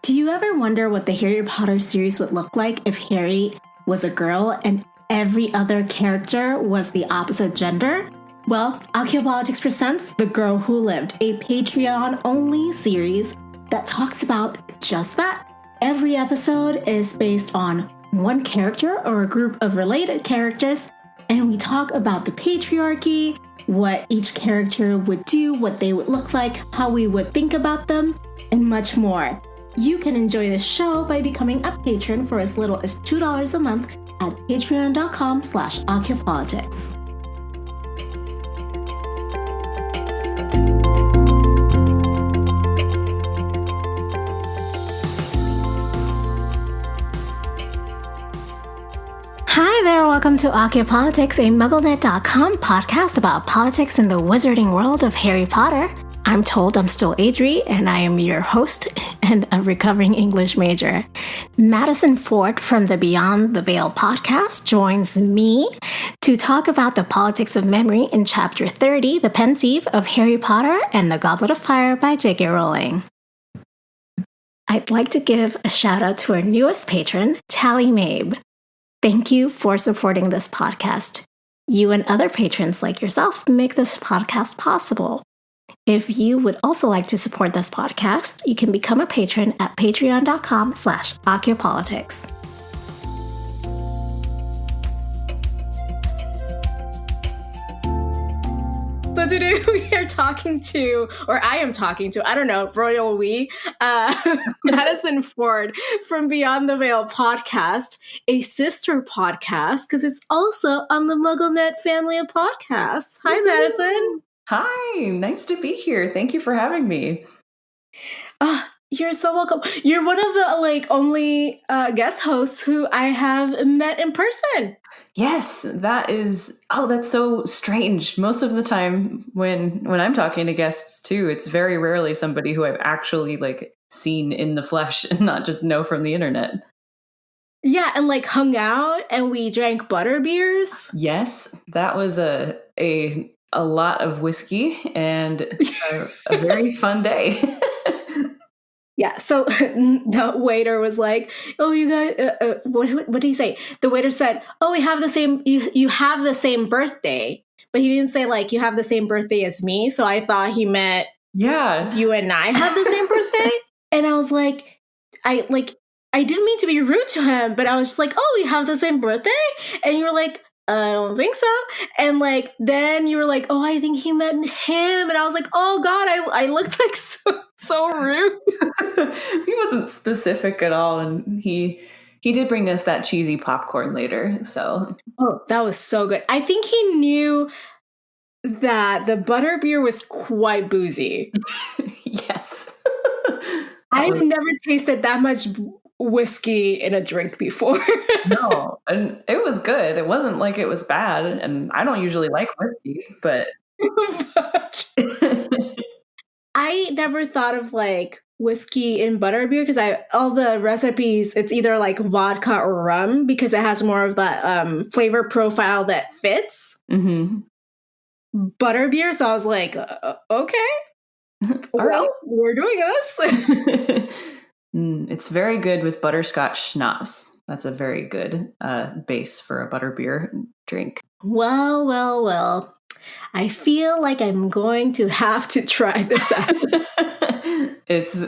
Do you ever wonder what the Harry Potter series would look like if Harry was a girl and every other character was the opposite gender? Well, Archaeopolitics presents The Girl Who Lived, a Patreon-only series that talks about just that. Every episode is based on one character or a group of related characters, and we talk about the patriarchy, what each character would do, what they would look like, how we would think about them, and much more. You can enjoy the show by becoming a patron for as little as $2 a month at patreon.com/archaeopolitics. Hi there, welcome to Archaeopolitics, a MuggleNet.com podcast about politics in the wizarding world of Harry Potter. I'm told I'm still Adri, and I am your host and a recovering English major. Madison Ford from the Beyond the Veil podcast joins me to talk about the politics of memory in Chapter 30, The Pensieve of Harry Potter and the Goblet of Fire by J.K. Rowling. I'd like to give a shout out to our newest patron, Tally Mabe. Thank you for supporting this podcast. You and other patrons like yourself make this podcast possible. If you would also like to support this podcast, you can become a patron at patreon.com/archaeopolitics. So today we are talking to, or I am talking to, I don't know, Royal We, Madison Ford from Beyond the Veil podcast, a sister podcast, because it's also on the MuggleNet family of podcasts. Hi, Madison. Hi, nice to be here. Thank you for having me. You're so welcome. You're one of the only guest hosts who I have met in person. Yes, that's so strange. Most of the time when I'm talking to guests too, it's very rarely somebody who I've actually seen in the flesh and not just know from the internet. Yeah, and hung out and we drank butter beers. Yes, that was a lot of whiskey and a very fun day. Yeah, so the waiter was like, "Oh, you guys, what did he say?" The waiter said, "Oh, we have the same. You have the same birthday," but he didn't say you have the same birthday as me. So I thought he meant, yeah, you and I have the same birthday. And I was like, I didn't mean to be rude to him, but I was just like, "Oh, we have the same birthday," and you were like, "I don't think so." And then you were like, "Oh, I think he meant him." And I was like, "Oh God, I looked like so rude." He wasn't specific at all, and he did bring us that cheesy popcorn later. So that was so good. I think he knew that the butter beer was quite boozy. Yes. I've never tasted that much whiskey in a drink before. No, and it was good. It wasn't like it was bad, and I don't usually like whiskey, but I never thought of whiskey in butterbeer because all the recipes, it's either vodka or rum because it has more of that flavor profile that fits. Mm-hmm. Butterbeer, so I was like, okay, well, right. We're doing this. It's very good with butterscotch schnapps. That's a very good base for a butterbeer drink. Well. I feel like I'm going to have to try this out. It's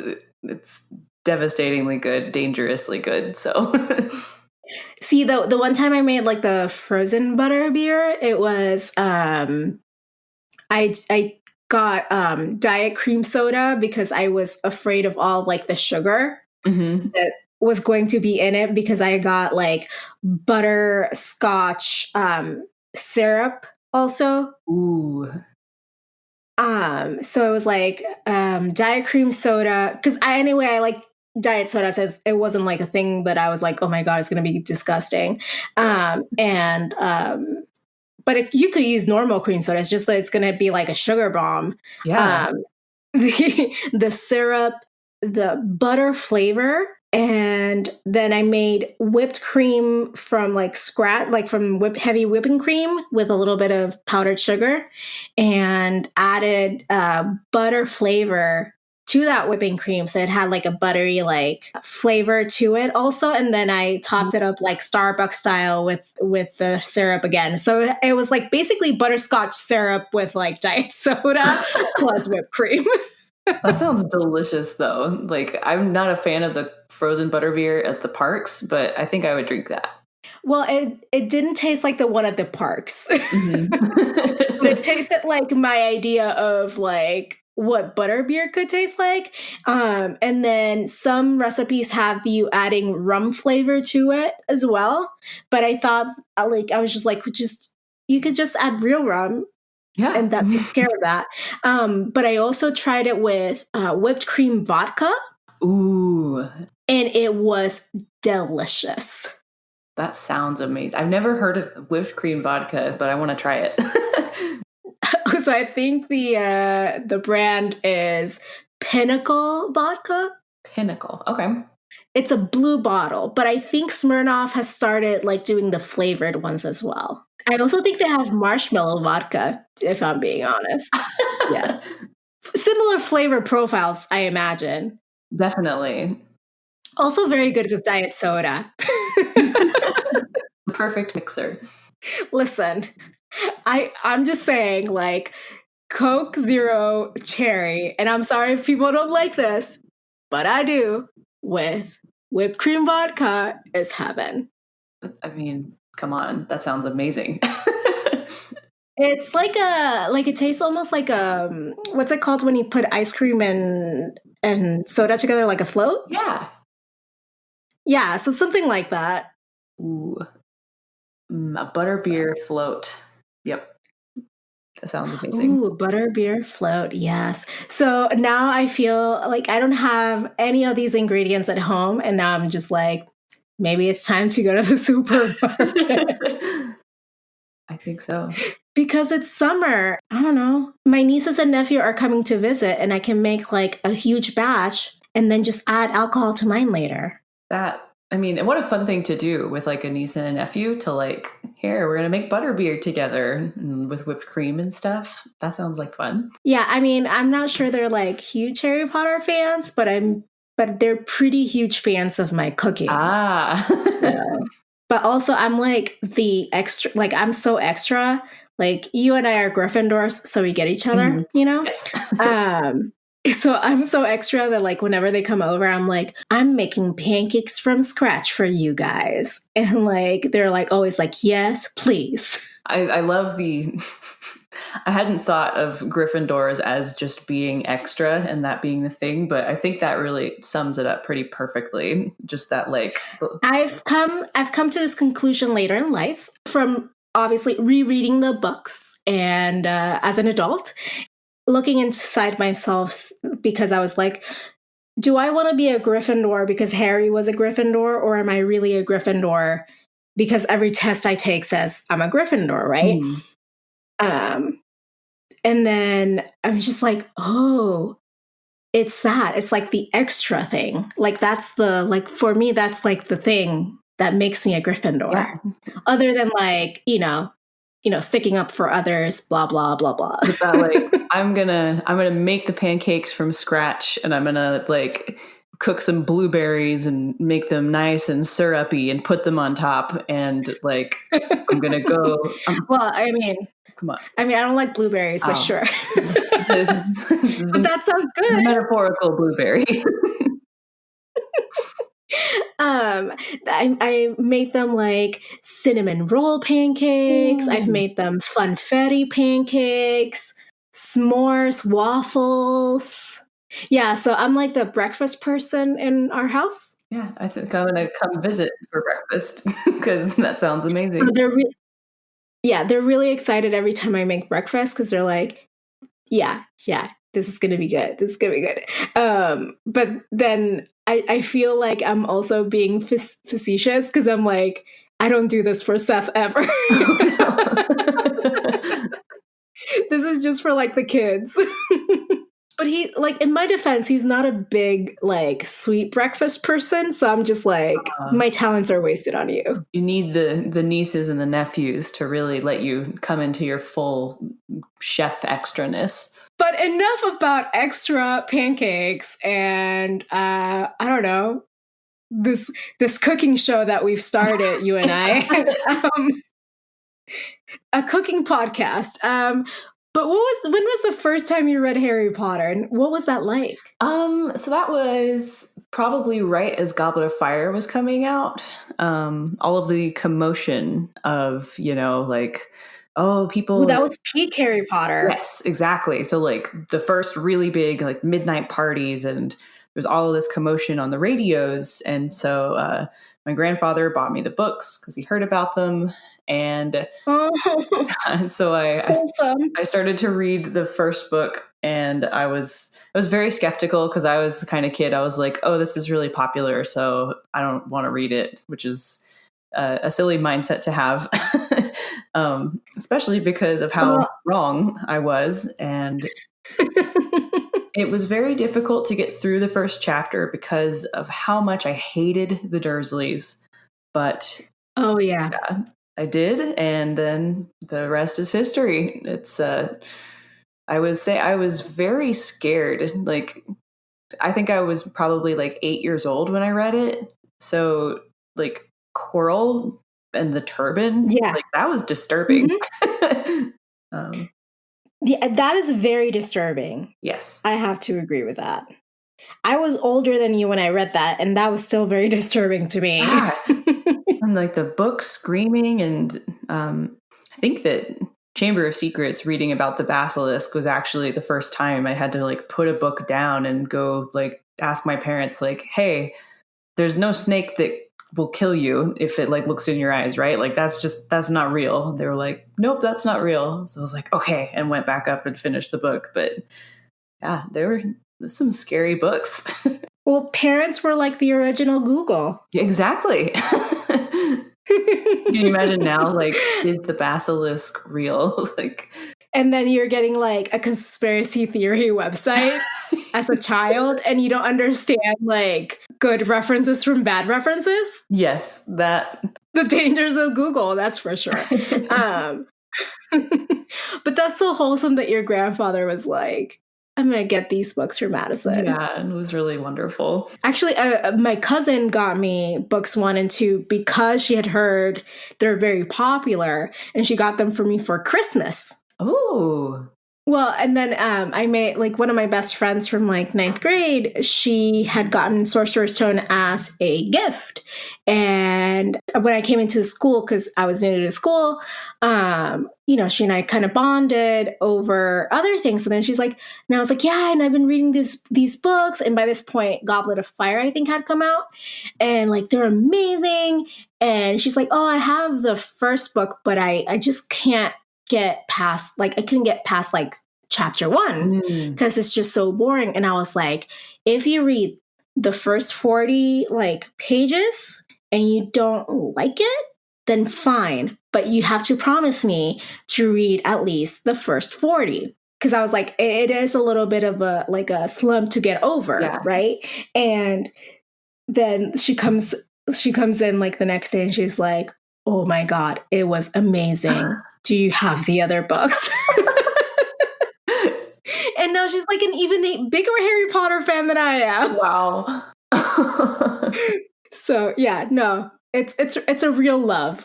devastatingly good, dangerously good. So, see, the one time I made the frozen butter beer, it was I got diet cream soda because I was afraid of all the sugar that was going to be in it because I got butterscotch syrup also. Ooh. So it was diet cream soda because I like diet soda, so it wasn't a thing that I was oh my God, it's gonna be disgusting. But you could use normal cream soda. It's just that it's gonna be a sugar bomb. Yeah. The syrup, the butter flavor, and then I made whipped cream from scratch, from heavy whipping cream with a little bit of powdered sugar, and added butter flavor to that whipping cream. So it had like a buttery like flavor to it also. And then I topped it up like Starbucks style with the syrup again. So it was like basically butterscotch syrup with like diet soda plus whipped cream. That sounds delicious though. Like, I'm not a fan of the frozen butterbeer at the parks, but I think I would drink that. Well, it didn't taste like the one at the parks. Mm-hmm. But it tasted like my idea of like what butterbeer could taste like. And then some recipes have you adding rum flavor to it as well. But I thought I was just like, you could just add real rum. Yeah. And that takes care of that. But I also tried it with whipped cream vodka. Ooh. And it was delicious. That sounds amazing. I've never heard of whipped cream vodka, but I want to try it. So I think the brand is Pinnacle Vodka. Pinnacle. Okay. It's a blue bottle, but I think Smirnoff has started like doing the flavored ones as well. I also think they have marshmallow vodka, if I'm being honest. Yes. Similar flavor profiles, I imagine. Definitely. Also very good with diet soda. Perfect mixer. Listen, I'm just saying, like, Coke Zero Cherry, and I'm sorry if people don't like this, but I do, with whipped cream vodka is heaven. I mean, come on. That sounds amazing. It's like it tastes almost like what's it called when you put ice cream and soda together, like a float? Yeah. Yeah, so something like that. Ooh. A butterbeer float. Yep. That sounds amazing. Ooh, butterbeer float, yes. So now I feel like I don't have any of these ingredients at home, and now I'm just like, maybe it's time to go to the supermarket. I think so. Because it's summer. I don't know. My nieces and nephew are coming to visit, and I can make like a huge batch and then just add alcohol to mine later. And what a fun thing to do with like a niece and a nephew to like, here, we're going to make butterbeer together with whipped cream and stuff. That sounds like fun. Yeah, I mean, I'm not sure they're like huge Harry Potter fans, but they're pretty huge fans of my cooking. So. But also I'm like the extra, like I'm so extra. Like you and I are Gryffindors, so we get each other, you know? Yes. So I'm so extra that like whenever they come over, I'm like, I'm making pancakes from scratch for you guys. And like, they're like always like, yes, please. I love I hadn't thought of Gryffindors as just being extra and that being the thing, but I think that really sums it up pretty perfectly. Just that like I've come to this conclusion later in life from obviously rereading the books and as an adult, looking inside myself because I was like, do I want to be a Gryffindor because Harry was a Gryffindor, or am I really a Gryffindor because every test I take says I'm a Gryffindor, right? And then I'm just like, oh, it's that. It's like the extra thing. Like that's for me, that's like the thing that makes me a Gryffindor. Yeah. Other than like, sticking up for others, blah, blah, blah, blah. Like, I'm gonna make the pancakes from scratch, and I'm gonna like cook some blueberries and make them nice and syrupy and put them on top, and like I'm gonna go. Well, I mean, come on. I mean, I don't like blueberries, but sure. But that sounds good. The metaphorical blueberry. I made them like cinnamon roll pancakes. I've made them funfetti pancakes, s'mores, waffles. Yeah, so I'm like the breakfast person in our house. Yeah, I think I'm gonna come visit for breakfast because that sounds amazing. So they're really excited every time I make breakfast because they're like, yeah, this is gonna be good. This is gonna be good. But then I feel like I'm also being facetious because I'm like, I don't do this for Seth ever. This is just for like the kids. But he, like, in my defense, he's not a big like sweet breakfast person. So I'm just like, my talents are wasted on you. You need the nieces and the nephews to really let you come into your full chef extraness. But enough about extra pancakes and I don't know, this cooking show that we've started, you and I. A cooking podcast. But when was the first time you read Harry Potter, and what was that like? So that was probably right as Goblet of Fire was coming out. All of the commotion of, like, oh, people. Well, that was peak Harry Potter. Yes, exactly. So like the first really big like midnight parties, and there was all of this commotion on the radios. And so my grandfather bought me the books because he heard about them. And and so I started to read the first book, and I was very skeptical because I was the kind of kid, I was like, oh, this is really popular, so I don't want to read it, which is a silly mindset to have, especially because of how wrong I was. And it was very difficult to get through the first chapter because of how much I hated the Dursleys. But yeah, I did, and then the rest is history. It's I would say I was very scared. Like, I think I was probably like 8 years old when I read it. So like Quirrell and the turban, like that was disturbing. Mm-hmm. Yeah, that is very disturbing. Yes, I have to agree with that. I was older than you when I read that, and that was still very disturbing to me. And like the book screaming, and I think that Chamber of Secrets reading about the basilisk was actually the first time I had to like put a book down and go like ask my parents, like, hey, there's no snake that will kill you if it like looks in your eyes, right? Like that's not real. They were like, nope, that's not real. So I was like, okay, and went back up and finished the book. But yeah, there were some scary books. Well, parents were like the original Google. Exactly. Can you imagine now, like, is the basilisk real? Like, and then you're getting like a conspiracy theory website as a child, and you don't understand like good references from bad references. Yes, that. The dangers of Google, that's for sure. But that's so wholesome that your grandfather was like, I'm going to get these books for Madison. Yeah, it was really wonderful. Actually, my cousin got me books 1 and 2 because she had heard they're very popular, and she got them for me for Christmas. Oh. Well, and then I made, like, one of my best friends from, like, 9th grade, she had gotten Sorcerer's Stone as a gift. And when I came into school, because I was new to school, she and I kind of bonded over other things. And then she's like, and I was like, yeah, and I've been reading these books. And by this point, Goblet of Fire, I think, had come out. And, like, they're amazing. And she's like, oh, I have the first book, but I just can't get past, like, I couldn't get past like chapter 1 because it's just so boring. And I was like, if you read the first 40 like pages and you don't like it, then fine, but you have to promise me to read at least the first 40. Because I was like, it is a little bit of a slump to get over, right? And then she comes in like the next day and she's like, oh my God, it was amazing. Do you have the other books? And now she's like an even bigger Harry Potter fan than I am. Wow. So yeah, no, it's a real love.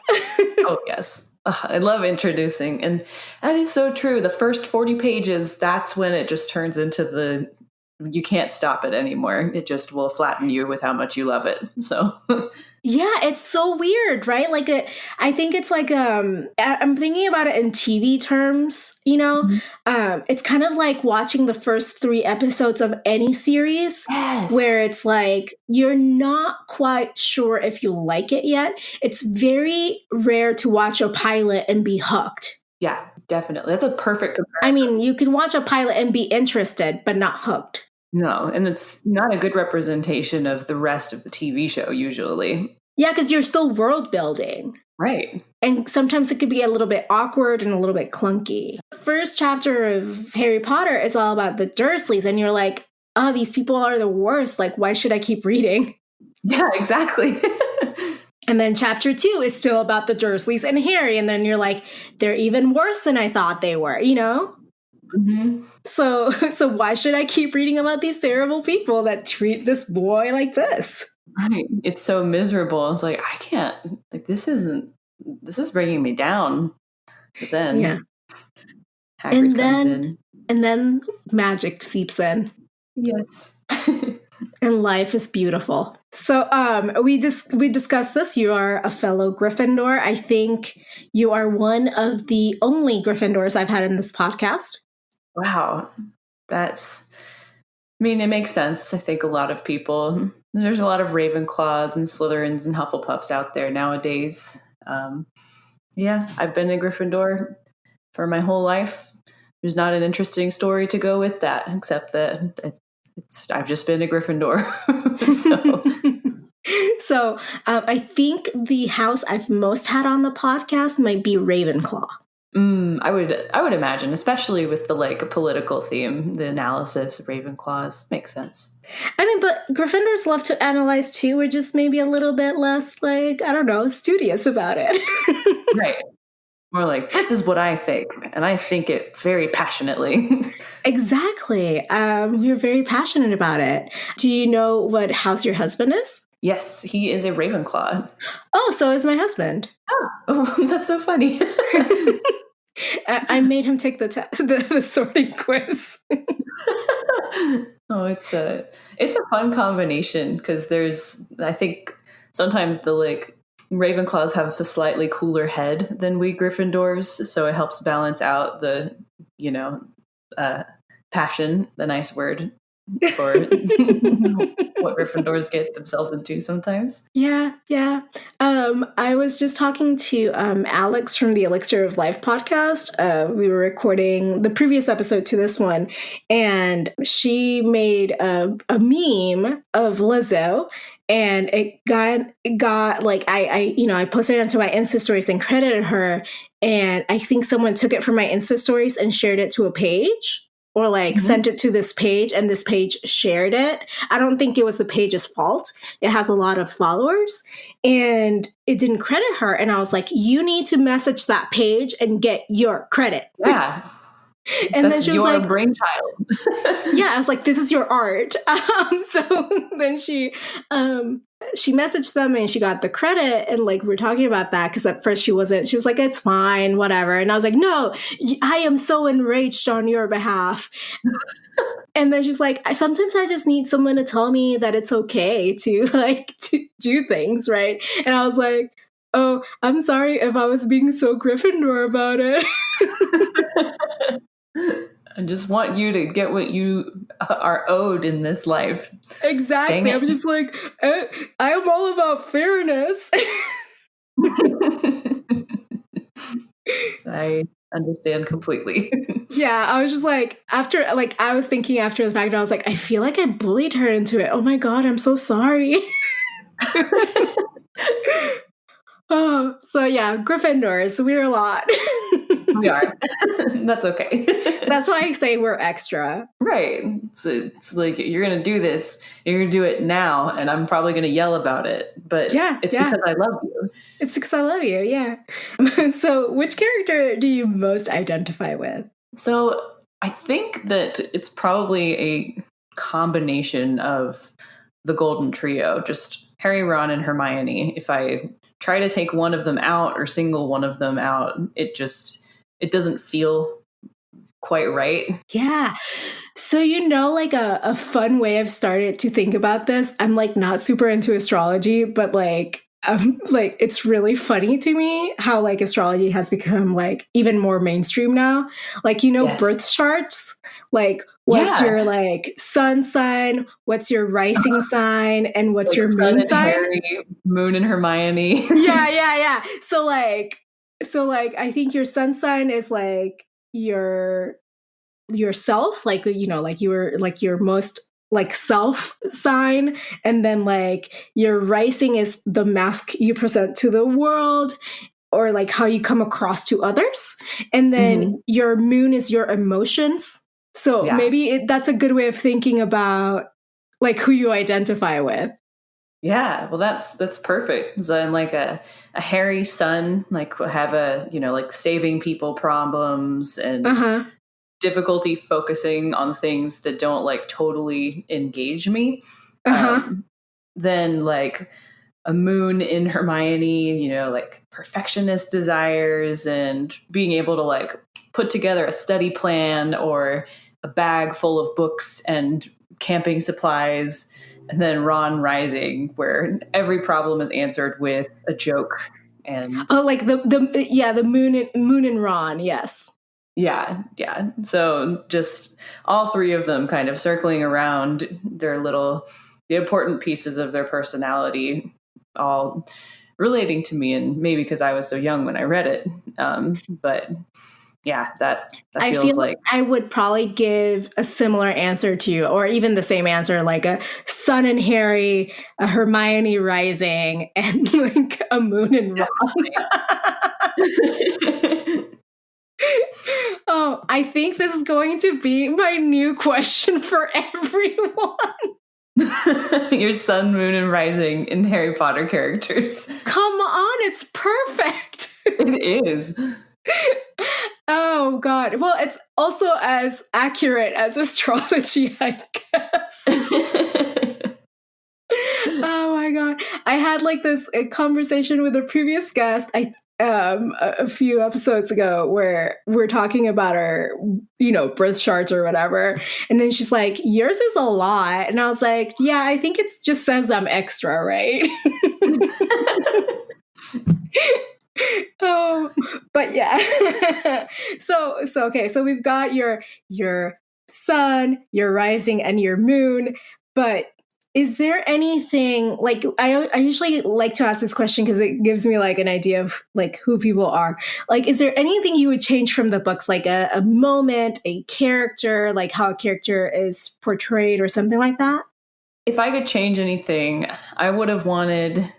Oh yes. I love introducing, and that is so true. The first 40 pages, that's when it just turns into you can't stop it anymore. It just will flatten you with how much you love it. So yeah, it's so weird, right? Like I think it's like I'm thinking about it in TV terms, it's kind of like watching the first 3 episodes of any series, where it's like you're not quite sure if you like it yet. It's very rare to watch a pilot and be hooked. Yeah, definitely. That's a perfect comparison. I mean, you can watch a pilot and be interested, but not hooked. No, and it's not a good representation of the rest of the TV show, usually. Yeah, because you're still world building. Right. And sometimes it could be a little bit awkward and a little bit clunky. The first chapter of Harry Potter is all about the Dursleys, and you're like, oh, these people are the worst. Like, why should I keep reading? Yeah, exactly. And then chapter 2 is still about the Dursleys and Harry. And then you're like, they're even worse than I thought they were, Mm-hmm. So why should I keep reading about these terrible people that treat this boy like this? Right. It's so miserable. It's like, I can't, like, this is bringing me down. But then Hagrid comes in. And then magic seeps in. Yes. And life is beautiful. So we discussed this. You are a fellow Gryffindor. I think you are one of the only Gryffindors I've had in this podcast. Wow. I mean, it makes sense. I think a lot of people, there's a lot of Ravenclaws and Slytherins and Hufflepuffs out there nowadays. I've been a Gryffindor for my whole life. There's not an interesting story to go with that, except that I've just been a Gryffindor. So I think the house I've most had on the podcast might be Ravenclaw. I would imagine, especially with the like political theme, the analysis of Ravenclaws makes sense. I mean, but Gryffindors love to analyze too. We're just maybe a little bit less like, I don't know, studious about it. Right. More like, this is what I think, and I think it very passionately. Exactly. We're very passionate about it. Do you know what house your husband is? Yes, he is a Ravenclaw. Oh, so is my husband. Oh, that's so funny. I made him take the sorting quiz. Oh, it's a fun combination because I think sometimes the like Ravenclaws have a slightly cooler head than we Gryffindors, so it helps balance out the passion, the nice word for what Gryffindors get themselves into sometimes. Yeah. I was just talking to Alex from the Elixir of Life podcast. We were recording the previous episode to this one, and she made a meme of Lizzo, and it got like I posted it onto my Insta stories and credited her, and I think someone took it from my Insta stories and shared it to a page. Or like sent it to this page and this page shared it. I don't think it was the page's fault. It has a lot of followers and it didn't credit her. And I was like, you need to message that page and get your credit. Yeah. And that's then she was your like, brainchild. Yeah, I was like, this is your art. So then she messaged them and she got the credit, and like we're talking about that because at first she was like, it's fine, whatever. And I was like, no, I am so enraged on your behalf. And then she's like, sometimes I just need someone to tell me that it's okay to do things, right? And I was like, oh, I'm sorry if I was being so Gryffindor about it. I just want you to get what you are owed in this life. Exactly. I'm just like, I am all about fairness. I understand completely. Yeah, I was just like, I was thinking after the fact, I was like, I feel like I bullied her into it. Oh my God, I'm so sorry. Oh, so yeah, Gryffindors, we're a lot. We are. That's okay. That's why I say we're extra. Right. So it's like, you're going to do this, you're going to do it now, and I'm probably going to yell about it. But it's because I love you. It's because I love you, yeah. So which character do you most identify with? So I think that it's probably a combination of the Golden Trio, just Harry, Ron, and Hermione. If I try to take one of them out or single one of them out, it doesn't feel quite right. Yeah. So, like a fun way I've started to think about this, I'm like not super into astrology, but like it's really funny to me how like astrology has become like even more mainstream now. Like, birth charts, like what's your like sun sign, what's your rising sign, and what's your moon sign? Harry, Moon and Hermione. Yeah. So I think your sun sign is like yourself, like your most like self sign, and then like your rising is the mask you present to the world or like how you come across to others, and then your moon is your emotions. So maybe that's a good way of thinking about like who you identify with. Yeah, well, that's perfect. So I'm like a Harry sun, like have a like saving people problems and difficulty focusing on things that don't like totally engage me. Then like a moon in Hermione, you know, like perfectionist desires and being able to like put together a study plan or a bag full of books and camping supplies. And then Ron rising, where every problem is answered with a joke. And like the moon and Ron, yes. Yeah. So just all three of them kind of circling around the important pieces of their personality, all relating to me, and maybe because I was so young when I read it. But yeah, that I feels feel like I would probably give a similar answer to you, or even the same answer, like a Son and Harry, a Hermione rising, and like a moon and Ron. Oh, I think this is going to be my new question for everyone. Your sun, moon, and rising in Harry Potter characters. Come on, it's perfect. It is. Oh, God. Well, it's also as accurate as astrology, I guess. Oh, my God. I had like a conversation with a previous guest, a few episodes ago, where we're talking about our, birth charts or whatever. And then she's like, yours is a lot. And I was like, yeah, I think it just says I'm extra, right? Oh, but yeah. So okay. So we've got your sun, your rising, and your moon. But is there anything like I usually like to ask this question because it gives me like an idea of like who people are. Like, is there anything you would change from the books, like a moment, a character, like how a character is portrayed or something like that? If I could change anything, I would have wanted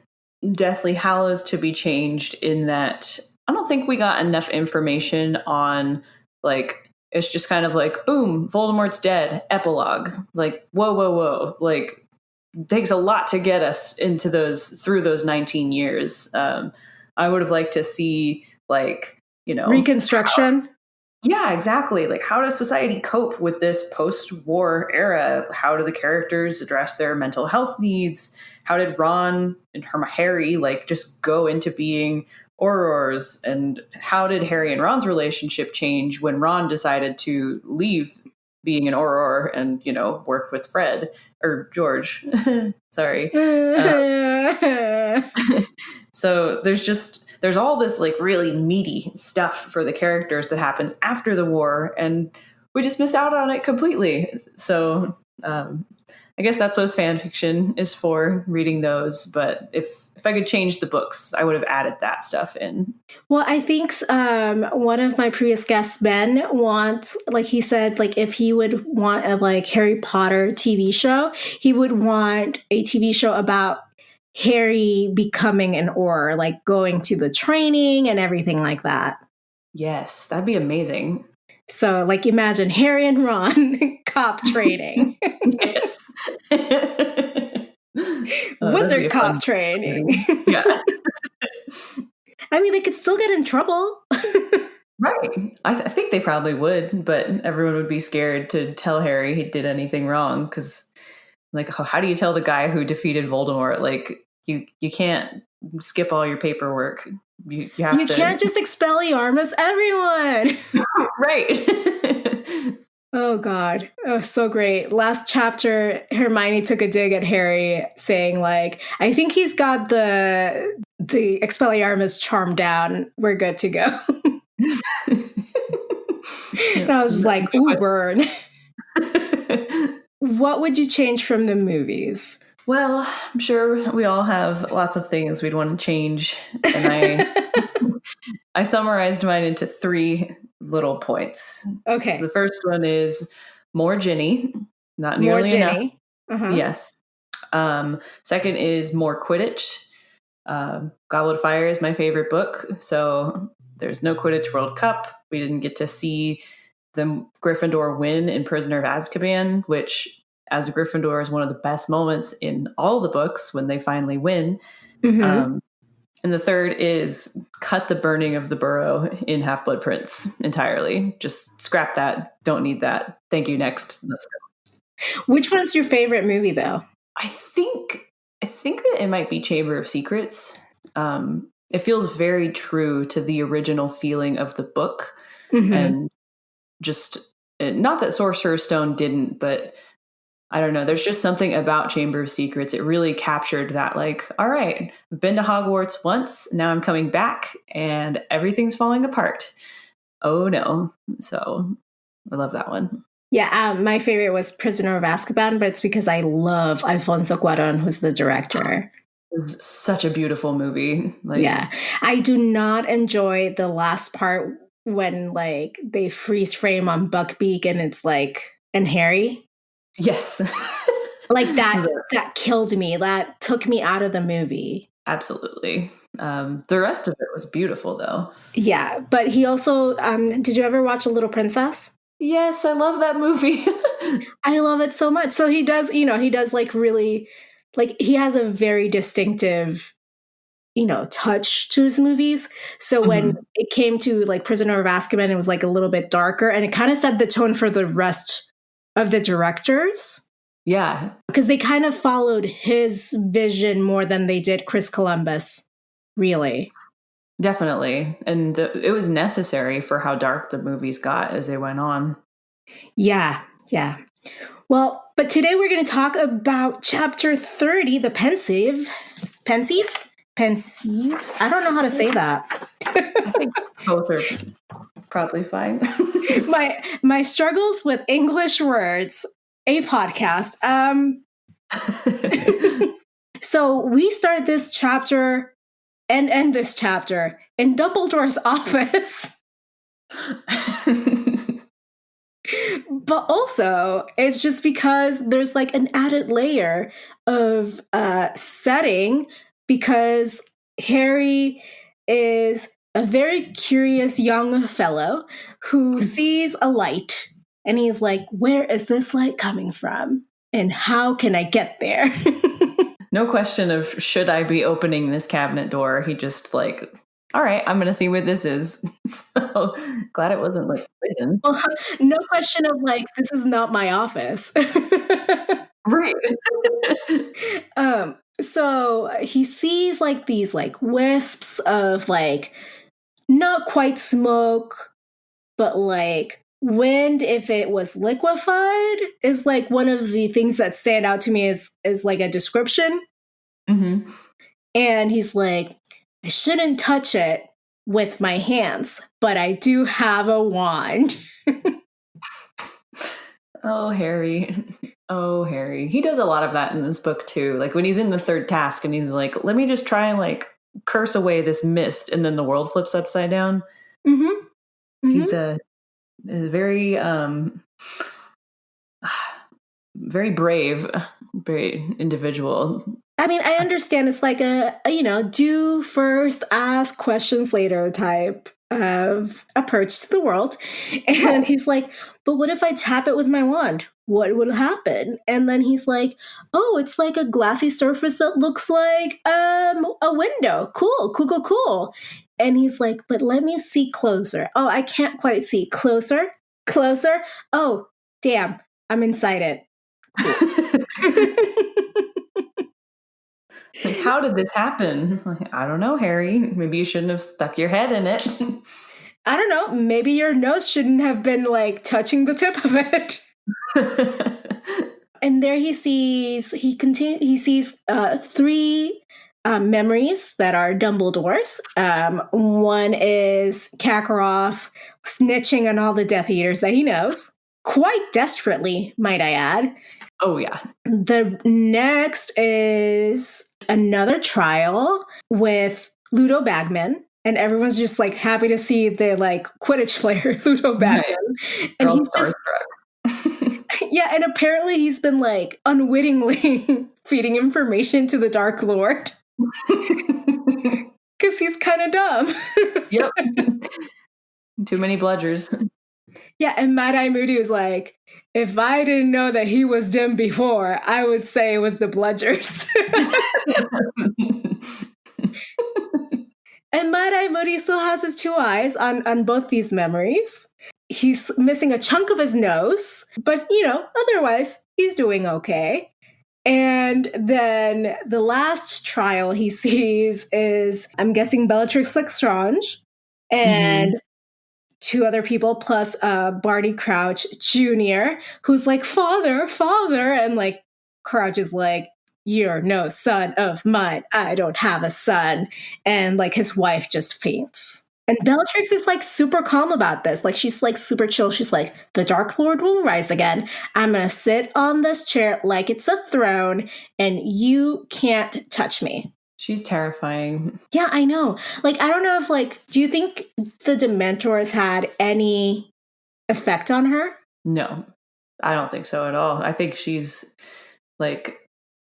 Deathly Hallows to be changed, in that I don't think we got enough information on, like, it's just kind of like, boom, Voldemort's dead, epilogue. It's like, whoa. Like, it takes a lot to get us through those 19 years. I would have liked to see, like, Reconstruction. Yeah, exactly. Like, how does society cope with this post-war era? How do the characters address their mental health needs? How did Ron and Harry like just go into being Aurors? And how did Harry and Ron's relationship change when Ron decided to leave being an Auror and, work with Fred or George? Sorry. So there's all this like really meaty stuff for the characters that happens after the war, and we just miss out on it completely. So I guess that's what fan fiction is for, reading those. But if I could change the books, I would have added that stuff in. Well, I think one of my previous guests, Ben, wants, like he said, like if he would want a like Harry Potter TV show, he would want a TV show about Harry becoming an Auror, like going to the training and everything like that. Yes, that'd be amazing. So, like, imagine Harry and Ron cop training. Yes. Wizard cop training. Yeah. I mean, they could still get in trouble. Right. I think they probably would, but everyone would be scared to tell Harry he did anything wrong, because, like, how do you tell the guy who defeated Voldemort? Like, you can't skip all your paperwork. You have to. You can't just Expelliarmus everyone. Right. Oh, God. Oh, so great. Last chapter, Hermione took a dig at Harry, saying, like, I think he's got the Expelliarmus charm down. We're good to go. And I was just like, ooh, burn. What would you change from the movies? Well, I'm sure we all have lots of things we'd want to change. And I summarized mine into 3 little points. Okay. The first one is more Ginny. Not nearly enough. Uh-huh. Yes. Second is more Quidditch. Goblet of Fire is my favorite book. So there's no Quidditch World Cup. We didn't get to see the Gryffindor win in Prisoner of Azkaban, which, as a Gryffindor, is one of the best moments in all the books when they finally win. Mm-hmm. And the third is cut the burning of the burrow in Half-Blood Prince entirely. Just scrap that. Don't need that. Thank you. Next. Let's go. Which one's your favorite movie, though? I think that it might be Chamber of Secrets. It feels very true to the original feeling of the book. And just, not that Sorcerer's Stone didn't, but I don't know. There's just something about Chamber of Secrets. It really captured that, like, all right, I've been to Hogwarts once. Now I'm coming back and everything's falling apart. Oh, no. So I love that one. Yeah, my favorite was Prisoner of Azkaban, but it's because I love Alfonso Cuarón, who's the director. It was such a beautiful movie. Yeah. I do not enjoy the last part when, like, they freeze frame on Buckbeak and it's, like, and Harry. Yes. Like that killed me. That took me out of the movie. Absolutely. The rest of it was beautiful, though. Yeah, but he also, did you ever watch A Little Princess? Yes, I love that movie. I love it so much. So he does, he does like really, like he has a very distinctive, touch to his movies. So when it came to like Prisoner of Azkaban, it was like a little bit darker and it kind of set the tone for the rest of the directors. Yeah. Because they kind of followed his vision more than they did Chris Columbus, really. Definitely. And it was necessary for how dark the movies got as they went on. Yeah. Well, but today we're going to talk about Chapter 30, the Pensieve. Pensieve? I don't know how to say that. I think both are probably fine. My struggles with English words, a podcast. So we start this chapter and end this chapter in Dumbledore's office. But also, it's just because there's like an added layer of setting because Harry is a very curious young fellow who sees a light and he's like, where is this light coming from? And how can I get there? No question of should I be opening this cabinet door. He just like, all right, I'm going to see what this is. So glad it wasn't like prison. Well, no question of like, this is not my office. Right. So he sees like these like wisps of like not quite smoke, but like wind if it was liquefied is like one of the things that stand out to me is like a description. Mm-hmm. And he's like, I shouldn't touch it with my hands, but I do have a wand. Oh, Harry. Oh, Harry. He does a lot of that in this book, too. Like when he's in the third task and he's like, let me just try and like curse away this mist. And then the world flips upside down. Mm-hmm. Mm-hmm. He's a very, very brave, very individual. I mean, I understand it's like a do first, ask questions later type of approach to the world. And he's like, but what if I tap it with my wand? What would happen? And then he's like, oh, it's like a glassy surface that looks like a window. Cool. And he's like, but let me see closer. Oh, I can't quite see. Closer. Oh, damn. I'm inside it. Cool. Like, how did this happen? Like, I don't know, Harry. Maybe you shouldn't have stuck your head in it. I don't know. Maybe your nose shouldn't have been like touching the tip of it. And there he sees three memories that are Dumbledore's. One is Kakarot snitching on all the Death Eaters that he knows, quite desperately, might I add. Oh, yeah. The next is another trial with Ludo Bagman. And everyone's just like happy to see the like Quidditch player, Ludo Bagman. Right. And he's just, yeah, and apparently he's been like unwittingly feeding information to the Dark Lord. Because he's kind of dumb. Yep. Too many bludgers. Yeah, and Mad-Eye Moody was like, if I didn't know that he was dim before, I would say it was the bludgers. And Mad-Eye Moody still has his 2 eyes on both these memories. He's missing a chunk of his nose, but, otherwise, he's doing okay. And then the last trial he sees is, I'm guessing, Bellatrix Lestrange and 2 other people plus Barty Crouch Jr., who's like, father, and like Crouch is like, you're no son of mine. I don't have a son. And like his wife just faints. And Bellatrix is like super calm about this. Like she's like super chill. She's like, the Dark Lord will rise again. I'm going to sit on this chair like it's a throne and you can't touch me. She's terrifying. Yeah, I know. Like, I don't know if like, do you think the Dementors had any effect on her? No, I don't think so at all. I think she's like,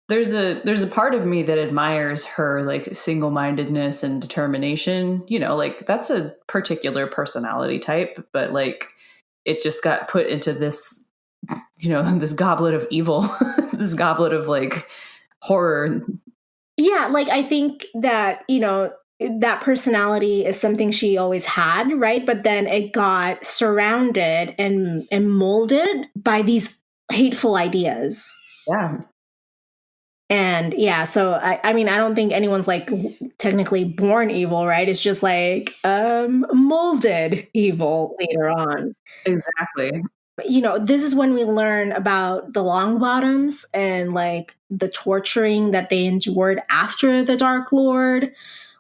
there's a part of me that admires her like single-mindedness and determination. Like that's a particular personality type, but like it just got put into this, this goblet of evil, this goblet of like horror. Yeah, like I think that, that personality is something she always had, right? But then it got surrounded and molded by these hateful ideas. Yeah. And yeah, so I mean, I don't think anyone's like technically born evil, right? It's just like molded evil later on. Exactly. This is when we learn about the Longbottoms and like the torturing that they endured after the Dark Lord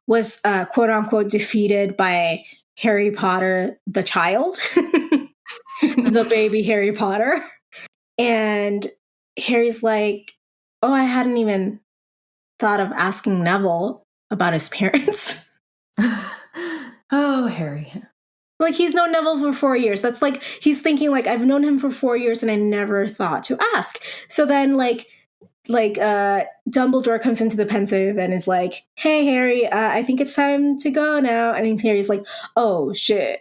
was quote unquote defeated by Harry Potter, the child, the baby Harry Potter. And Harry's like, oh, I hadn't even thought of asking Neville about his parents. Oh, Harry. Like, he's known Neville for 4 years. That's like, he's thinking, like, I've known him for 4 years and I never thought to ask. So then, like Dumbledore comes into the pensive and is like, hey, Harry, I think it's time to go now. And Harry's like, oh, shit.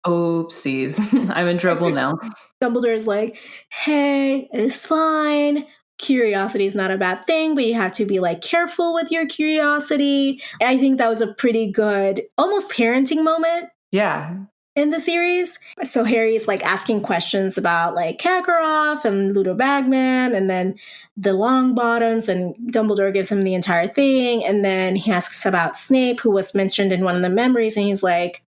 Oopsies. I'm in trouble now. Dumbledore's like, hey, it's fine. Curiosity is not a bad thing, but you have to be like careful with your curiosity. I think that was a pretty good, almost parenting moment. Yeah. In the series. So Harry's like asking questions about like Kakarot and Ludo Bagman and then the Longbottoms, and Dumbledore gives him the entire thing. And then he asks about Snape, who was mentioned in one of the memories. And he's like,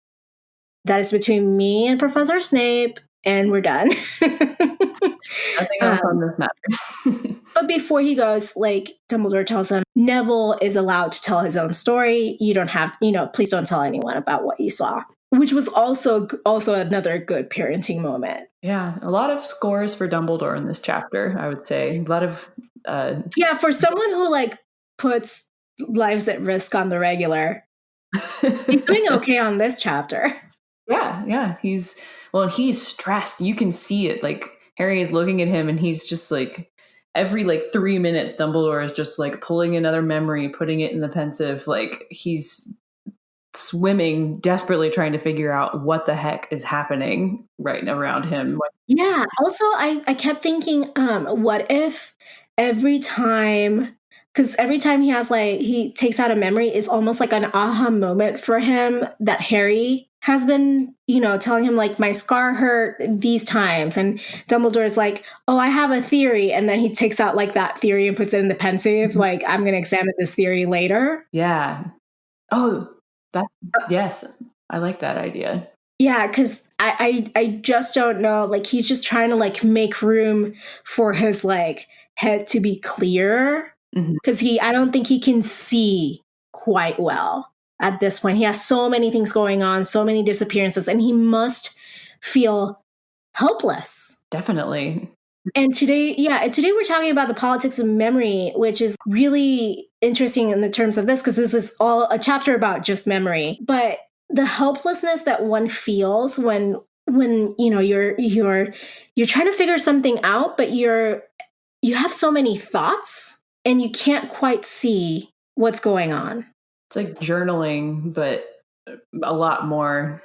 that is between me and Professor Snape, and we're done. Nothing else on this matter. But before he goes, like, Dumbledore tells him, Neville is allowed to tell his own story. You don't have, please don't tell anyone about what you saw. Which was also another good parenting moment. Yeah, a lot of scores for Dumbledore in this chapter, I would say. A lot of... Yeah, for someone who, like, puts lives at risk on the regular, he's doing okay on this chapter. Yeah. He's stressed. You can see it. Like, Harry is looking at him and he's just like, every like 3 minutes, Dumbledore is just like pulling another memory, putting it in the pensive. Like, he's swimming, desperately trying to figure out what the heck is happening right around him. Yeah. Also, I kept thinking, what if every time, because every time he has like, he takes out a memory, is almost like an aha moment for him that Harry has been, telling him like, my scar hurt these times. And Dumbledore's like, oh, I have a theory. And then he takes out like that theory and puts it in the pensive. Like, I'm going to examine this theory later. Yeah. Oh, yes, I like that idea. Yeah, because I just don't know. Like, he's just trying to like make room for his like head to be clear, because I don't think he can see quite well at this point. He has so many things going on, so many disappearances, and he must feel helpless. Definitely. And today we're talking about the politics of memory, which is really interesting in the terms of this, because this is all a chapter about just memory. But the helplessness that one feels when you're trying to figure something out, but you have so many thoughts and you can't quite see what's going on. It's like journaling, but a lot more.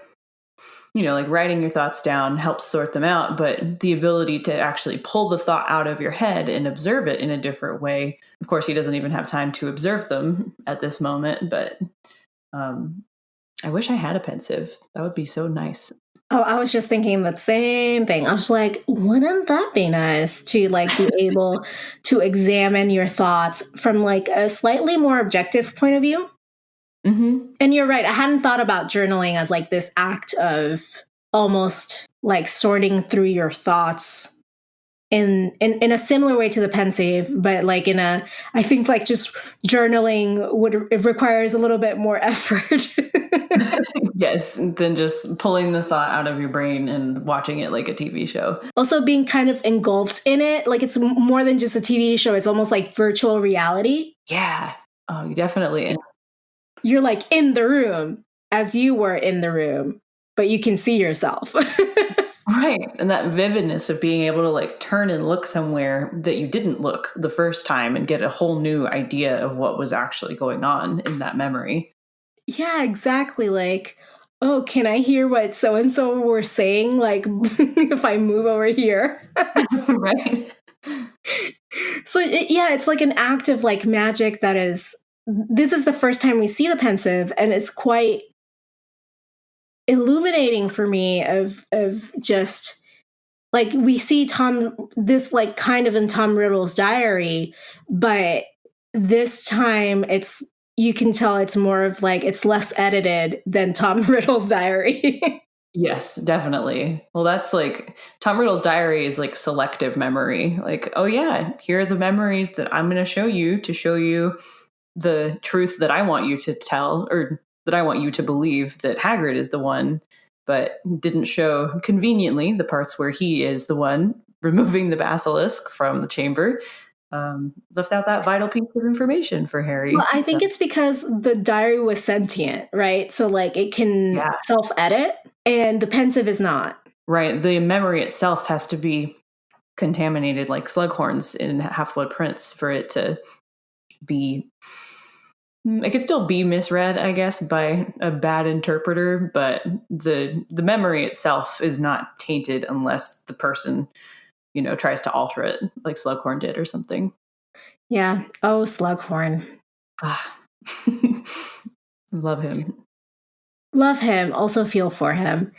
Like writing your thoughts down helps sort them out, but the ability to actually pull the thought out of your head and observe it in a different way. Of course, he doesn't even have time to observe them at this moment, but I wish I had a pensive. That would be so nice. Oh, I was just thinking the same thing. I was like, wouldn't that be nice to like be able to examine your thoughts from like a slightly more objective point of view? Mm-hmm. And you're right. I hadn't thought about journaling as like this act of almost like sorting through your thoughts in a similar way to the pensive, but like I think like just journaling it requires a little bit more effort. Yes, than just pulling the thought out of your brain and watching it like a TV show. Also being kind of engulfed in it, like it's more than just a TV show. It's almost like virtual reality. Yeah. Oh, definitely. You're like in the room as you were in the room, but you can see yourself. Right. And that vividness of being able to like turn and look somewhere that you didn't look the first time and get a whole new idea of what was actually going on in that memory. Yeah, exactly. Like, oh, can I hear what so and so were saying? Like, if I move over here. Right. So, yeah, it's like an act of like magic this is the first time we see the pensive, and it's quite illuminating for me of just like we see this like kind of in Tom Riddle's diary, but this time you can tell it's more of like it's less edited than Tom Riddle's diary. Yes, definitely. Well, that's like Tom Riddle's diary is like selective memory. Like, oh yeah, here are the memories that I'm going to show you the truth that I want you to tell, or that I want you to believe that Hagrid is the one, but didn't show conveniently the parts where he is the one removing the basilisk from the chamber. Left out that vital piece of information for Harry. Well, I think it's because the diary was sentient, right? So like it can self-edit, and the pensive is not. Right. The memory itself has to be contaminated like Slughorn's in Half-Blood Prince for it to be, it could still be misread, I guess, by a bad interpreter, but the memory itself is not tainted unless the person, tries to alter it like Slughorn did or something. Yeah. Oh, Slughorn. Love him. Love him. Also feel for him.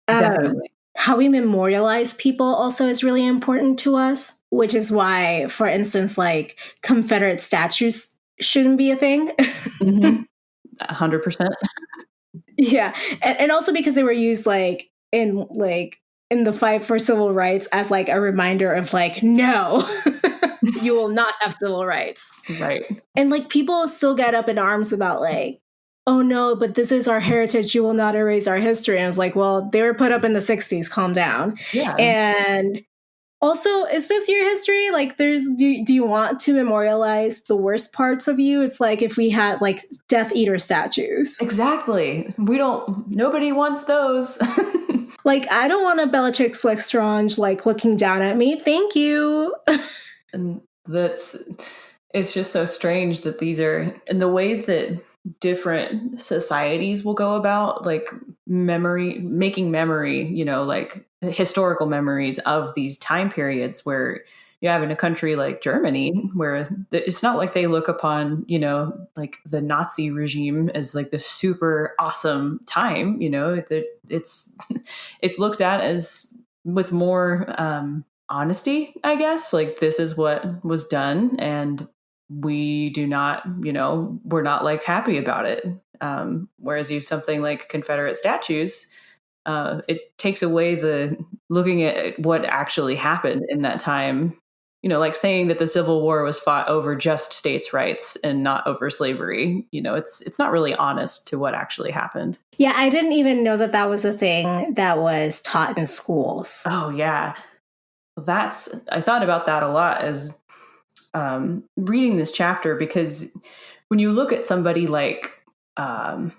Definitely. How we memorialize people also is really important to us, which is why, for instance, like Confederate statues shouldn't be a thing. 100%. Yeah. And also because they were used like in the fight for civil rights as like a reminder of like, no, you will not have civil rights. Right. And like people still get up in arms about like, oh no, but this is our heritage. You will not erase our history. And I was like, well, they were put up in the 60s. Calm down. Yeah. And also, is this your history? Like, do you want to memorialize the worst parts of you? It's like if we had like Death Eater statues. Exactly. Nobody wants those. Like, I don't want a Bellatrix Lestrange like looking down at me. Thank you. And it's just so strange that these are, in the ways that different societies will go about like making memory, like historical memories of these time periods, where you have in a country like Germany, where it's not like they look upon, like the Nazi regime as like this super awesome time, that it's looked at as with more honesty, I guess. Like, this is what was done, and we do not, we're not like happy about it. Whereas you have something like Confederate statues, it takes away the looking at what actually happened in that time. Like saying that the Civil War was fought over just states' rights and not over slavery. It's not really honest to what actually happened. Yeah, I didn't even know that was a thing that was taught in schools. Oh yeah, I thought about that a lot as reading this chapter, because when you look at somebody like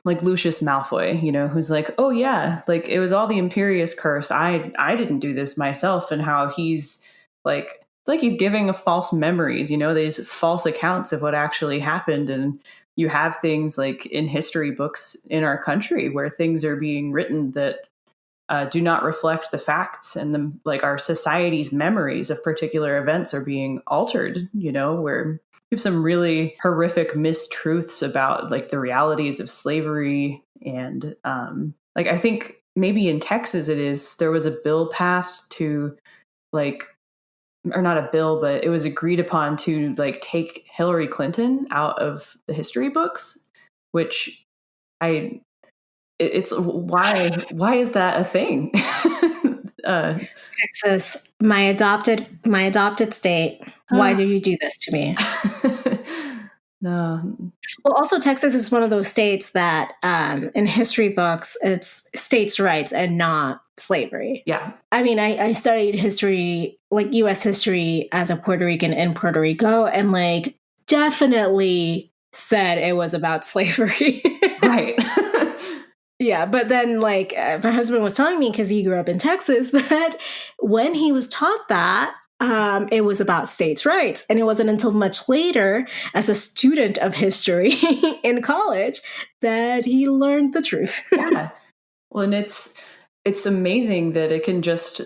Lucius Malfoy, who's like, oh yeah, like it was all the Imperius curse. I didn't do this myself, and how he's like, it's like he's giving a false memories, these false accounts of what actually happened. And you have things like in history books in our country where things are being written that do not reflect the facts, and our society's memories of particular events are being altered, where have some really horrific mistruths about like the realities of slavery. And like, I think maybe in Texas there was a bill passed to like, or not a bill, but it was agreed upon to like take Hillary Clinton out of the history books, which it's why is that a thing? Texas, my adopted state. Why do you do this to me? No. Well, also Texas is one of those states that in history books, it's states' rights and not slavery. Yeah. I mean, I studied history, like U.S. history as a Puerto Rican in Puerto Rico, and like definitely said it was about slavery. Right. Yeah, but then like my husband was telling me, because he grew up in Texas, that when he was taught that, it was about states' rights. And it wasn't until much later, as a student of history in college, that he learned the truth. Yeah. Well, and it's amazing that it can just,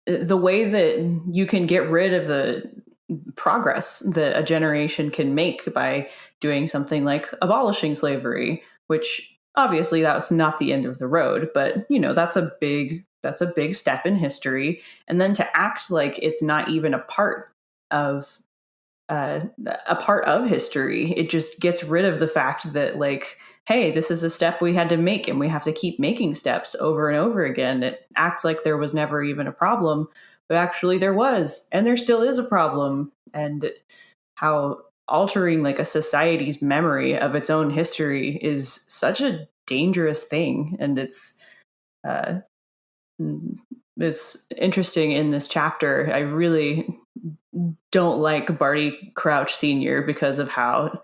the way that you can get rid of the progress that a generation can make by doing something like abolishing slavery, which obviously that's not the end of the road, but you know, that's a big step in history. And then to act like it's not even a part of history, it just gets rid of the fact that like, hey, this is a step we had to make and we have to keep making steps over and over again. It acts like there was never even a problem, but actually there was, and there still is a problem. And how altering like a society's memory of its own history is such a dangerous thing. And it's interesting in this chapter. I really don't like Barty Crouch Sr. because of how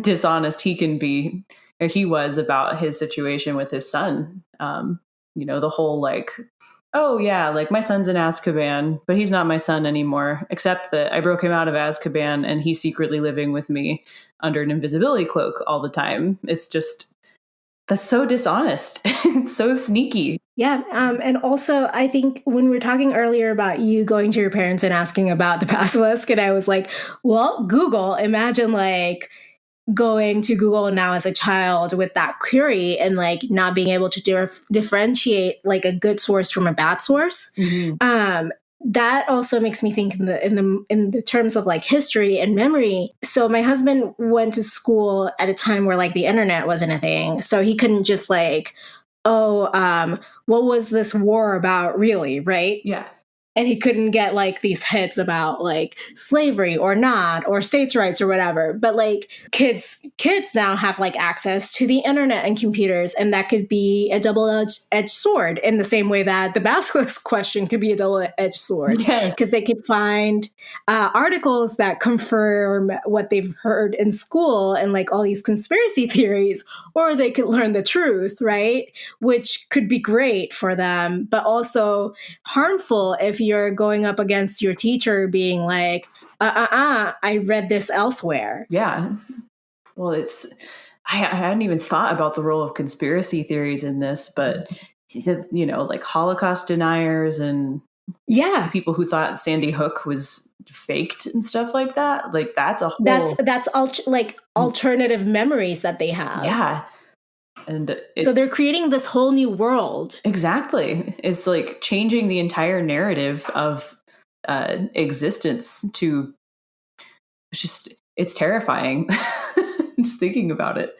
dishonest he can be, or he was, about his situation with his son. You know, the whole like, oh yeah, like my son's in Azkaban, but he's not my son anymore, except that I broke him out of Azkaban and he's secretly living with me under an invisibility cloak all the time. It's just, that's so dishonest. It's so sneaky. Yeah. And also, I think when we were talking earlier about you going to your parents and asking about the basilisk, and I was like, well, Google, imagine like going to Google now as a child with that query and like not being able to differentiate like a good source from a bad source. Mm-hmm. That also makes me think in the terms of like history and memory. So my husband went to school at a time where like the internet wasn't a thing, so he couldn't just like, what was this war about really, right? Yeah. And he couldn't get like these hits about like slavery or not, or states' rights or whatever. But like kids now have like access to the internet and computers, and that could be a double-edged sword in the same way that the basilisk question could be a double-edged sword. Yes. Because they could find articles that confirm what they've heard in school and like all these conspiracy theories, or they could learn the truth, right? Which could be great for them, but also harmful if you're going up against your teacher being like, I read this elsewhere. Yeah. Well, I hadn't even thought about the role of conspiracy theories in this, but you know, like Holocaust deniers and people who thought Sandy Hook was faked and stuff like that. Like that's a whole, that's like alternative memories that they have. Yeah. And so they're creating this whole new world. Exactly. It's like changing the entire narrative of existence to it's terrifying just thinking about it.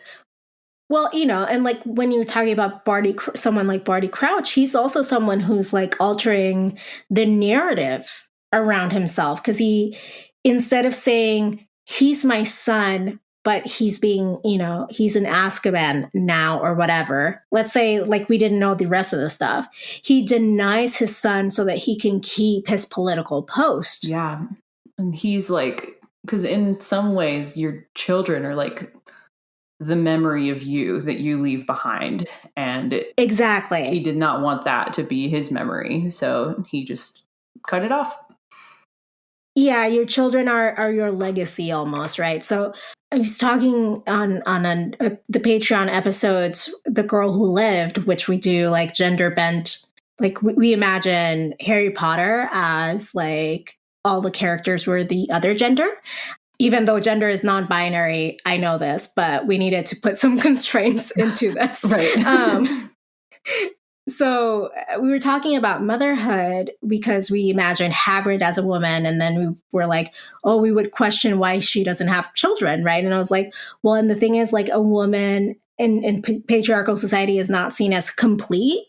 Well, you know, and like when you're talking about someone like Barty Crouch, he's also someone who's like altering the narrative around himself, because he, instead of saying he's my son, but he's being, you know, he's in Azkaban now or whatever. Let's say like we didn't know the rest of the stuff. He denies his son so that he can keep his political post. Yeah. And he's like, because in some ways your children are like the memory of you that you leave behind. And exactly. He did not want that to be his memory. So he just cut it off. Yeah, your children are your legacy almost, right? So I was talking on the Patreon episodes, The Girl Who Lived, which we do like gender bent. Like we imagine Harry Potter as like all the characters were the other gender. Even though gender is non-binary, I know this, but we needed to put some constraints into this. Right. So we were talking about motherhood because we imagined Hagrid as a woman, and then we were like, oh, we would question why she doesn't have children, right? And I was like, well, and the thing is, like, a woman in patriarchal society is not seen as complete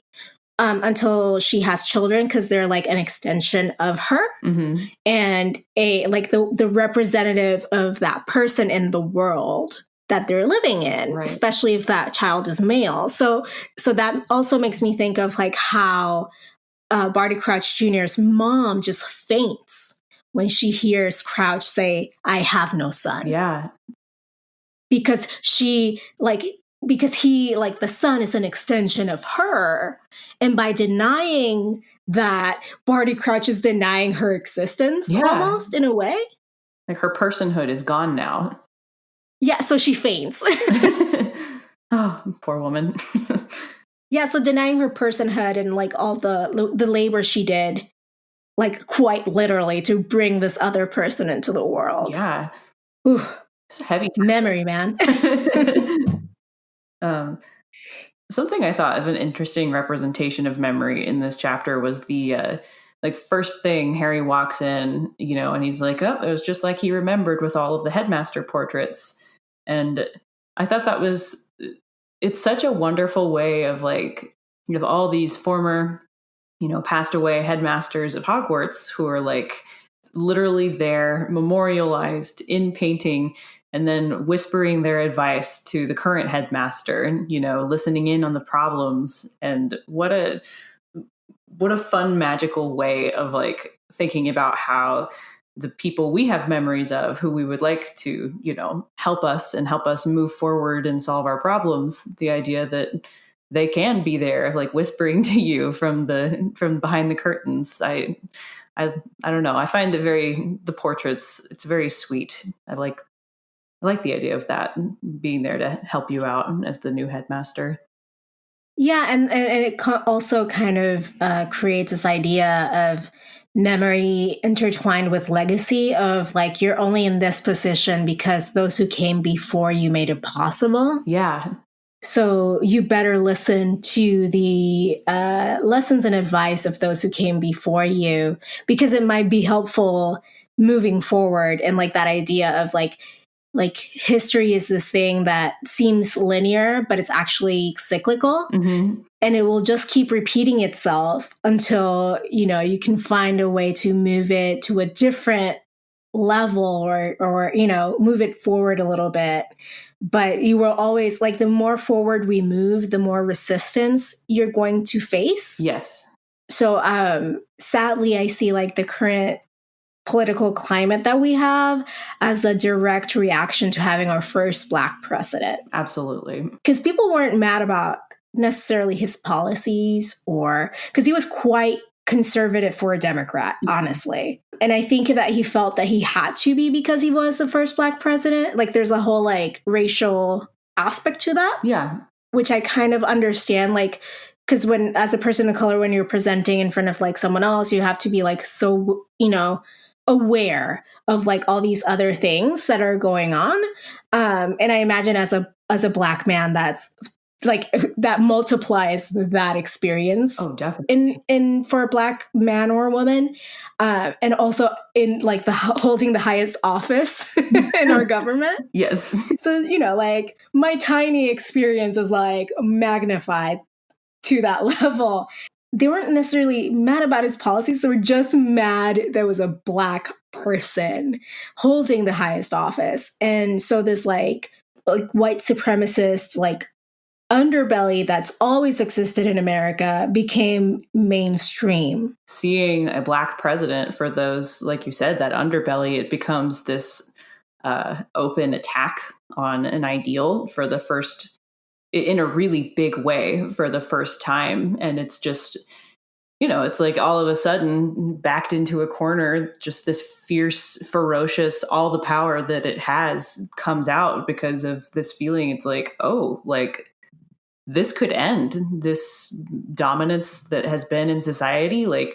until she has children, because they're like an extension of her and the representative of that person in the world that they're living in, Right. especially if that child is male. So that also makes me think of like how Barty Crouch Jr.'s mom just faints when she hears Crouch say, "I have no son." Yeah. Because he, like, the son is an extension of her. And by denying that, Barty Crouch is denying her existence almost, in a way. Like, her personhood is gone now. Yeah, so she faints. Oh, poor woman. Yeah, so denying her personhood and like all the labor she did, like quite literally, to bring this other person into the world. Yeah. Ooh, It's heavy. Memory, man. Something I thought of an interesting representation of memory in this chapter was the first thing Harry walks in, and he's like, oh, it was just like he remembered with all of the headmaster portraits. And I thought it's such a wonderful way of, like, you have all these former, passed away headmasters of Hogwarts who are like literally there, memorialized in painting, and then whispering their advice to the current headmaster and, listening in on the problems. And what a fun, magical way of, like, thinking about how the people we have memories of who we would like to, help us move forward and solve our problems. The idea that they can be there, like, whispering to you from behind the curtains. I don't know. I find the portraits, it's very sweet. I like the idea of that, being there to help you out as the new headmaster. Yeah, and it also kind of creates this idea of memory intertwined with legacy of, like, you're only in this position because those who came before you made it possible. Yeah. So you better listen to the lessons and advice of those who came before you, because it might be helpful moving forward. And like that idea of like history is this thing that seems linear, but it's actually cyclical. And it will just keep repeating itself until, you can find a way to move it to a different level or move it forward a little bit. But you will always, like, the more forward we move, the more resistance you're going to face. Yes. So sadly, I see like the current political climate that we have as a direct reaction to having our first Black president. Absolutely. Because people weren't mad about necessarily his policies, or because he was quite conservative for a Democrat, honestly. And I think that he felt that he had to be because he was the first Black president. Like, there's a whole like racial aspect to that. Yeah. Which I kind of understand, like, because when, as a person of color, when you're presenting in front of like someone else, you have to be like so, aware of like all these other things that are going on. And I imagine as a Black man, that's like, that multiplies that experience. Oh, definitely. In for a Black man or woman, and also in like holding the highest office in our government. Yes. So, like, my tiny experience is like magnified to that level. They weren't necessarily mad about his policies. They were just mad there was a Black person holding the highest office. And so this like white supremacist, like, underbelly that's always existed in America became mainstream. Seeing a Black president, for those, like you said, that underbelly, it becomes this open attack on an ideal for the first, in a really big way, for the first time. And it's just, it's like all of a sudden backed into a corner, just this fierce, ferocious, all the power that it has comes out because of this feeling. It's like, oh, like, this could end, this dominance that has been in society. Like,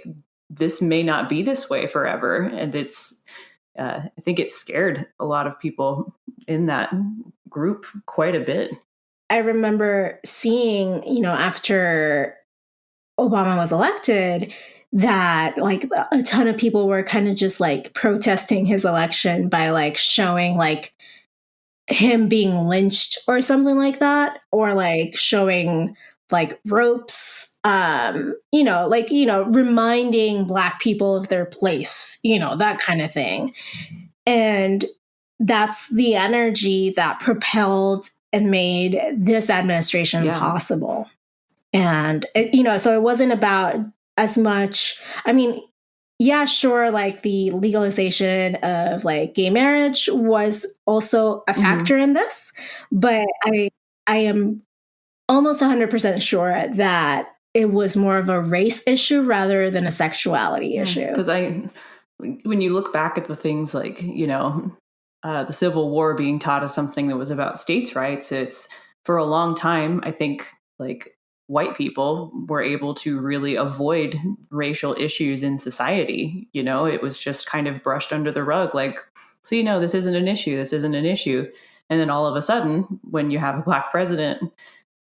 this may not be this way forever. And I think it scared a lot of people in that group quite a bit. I remember seeing, after Obama was elected, that like a ton of people were kind of just like protesting his election by like showing like him being lynched or something like that, or like showing like ropes, reminding Black people of their place, that kind of thing. And that's the energy that propelled and made this administration possible. And, so it wasn't about as much, I mean, yeah, sure, like the legalization of like gay marriage was also a factor in this, but I am almost 100% sure that it was more of a race issue rather than a sexuality issue. Because when you look back at the things like, the Civil War being taught as something that was about states' rights, it's for a long time, I think, like white people were able to really avoid racial issues in society. It was just kind of brushed under the rug, like, see, no, this isn't an issue. This isn't an issue. And then all of a sudden, when you have a Black president,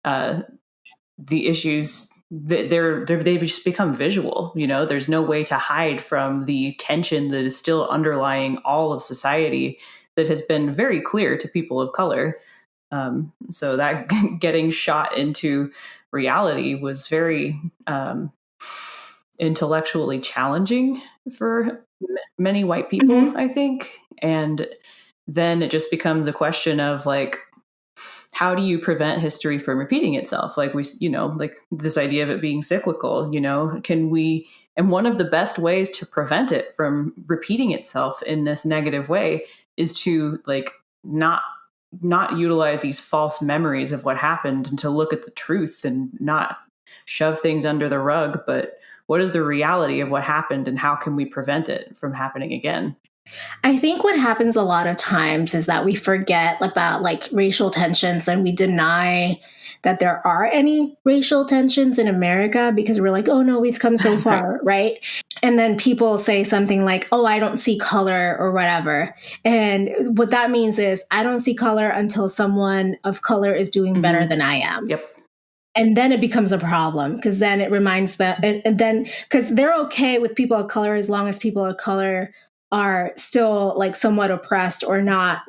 the issues, they just become visual. There's no way to hide from the tension that is still underlying all of society that has been very clear to people of color. So that getting shot into reality was very intellectually challenging for many white people, I think. And then it just becomes a question of like, how do you prevent history from repeating itself? Like like this idea of it being cyclical, and one of the best ways to prevent it from repeating itself in this negative way is to like not utilize these false memories of what happened and to look at the truth and not shove things under the rug, but what is the reality of what happened and how can we prevent it from happening again? I think what happens a lot of times is that we forget about like racial tensions and we deny that there are any racial tensions in America because we're like, oh no, we've come so far, right? And then people say something like, oh, I don't see color or whatever. And what that means is I don't see color until someone of color is doing better than I am. Yep. And then it becomes a problem because then it reminds them, and then because they're okay with people of color as long as people of color are still like somewhat oppressed or not,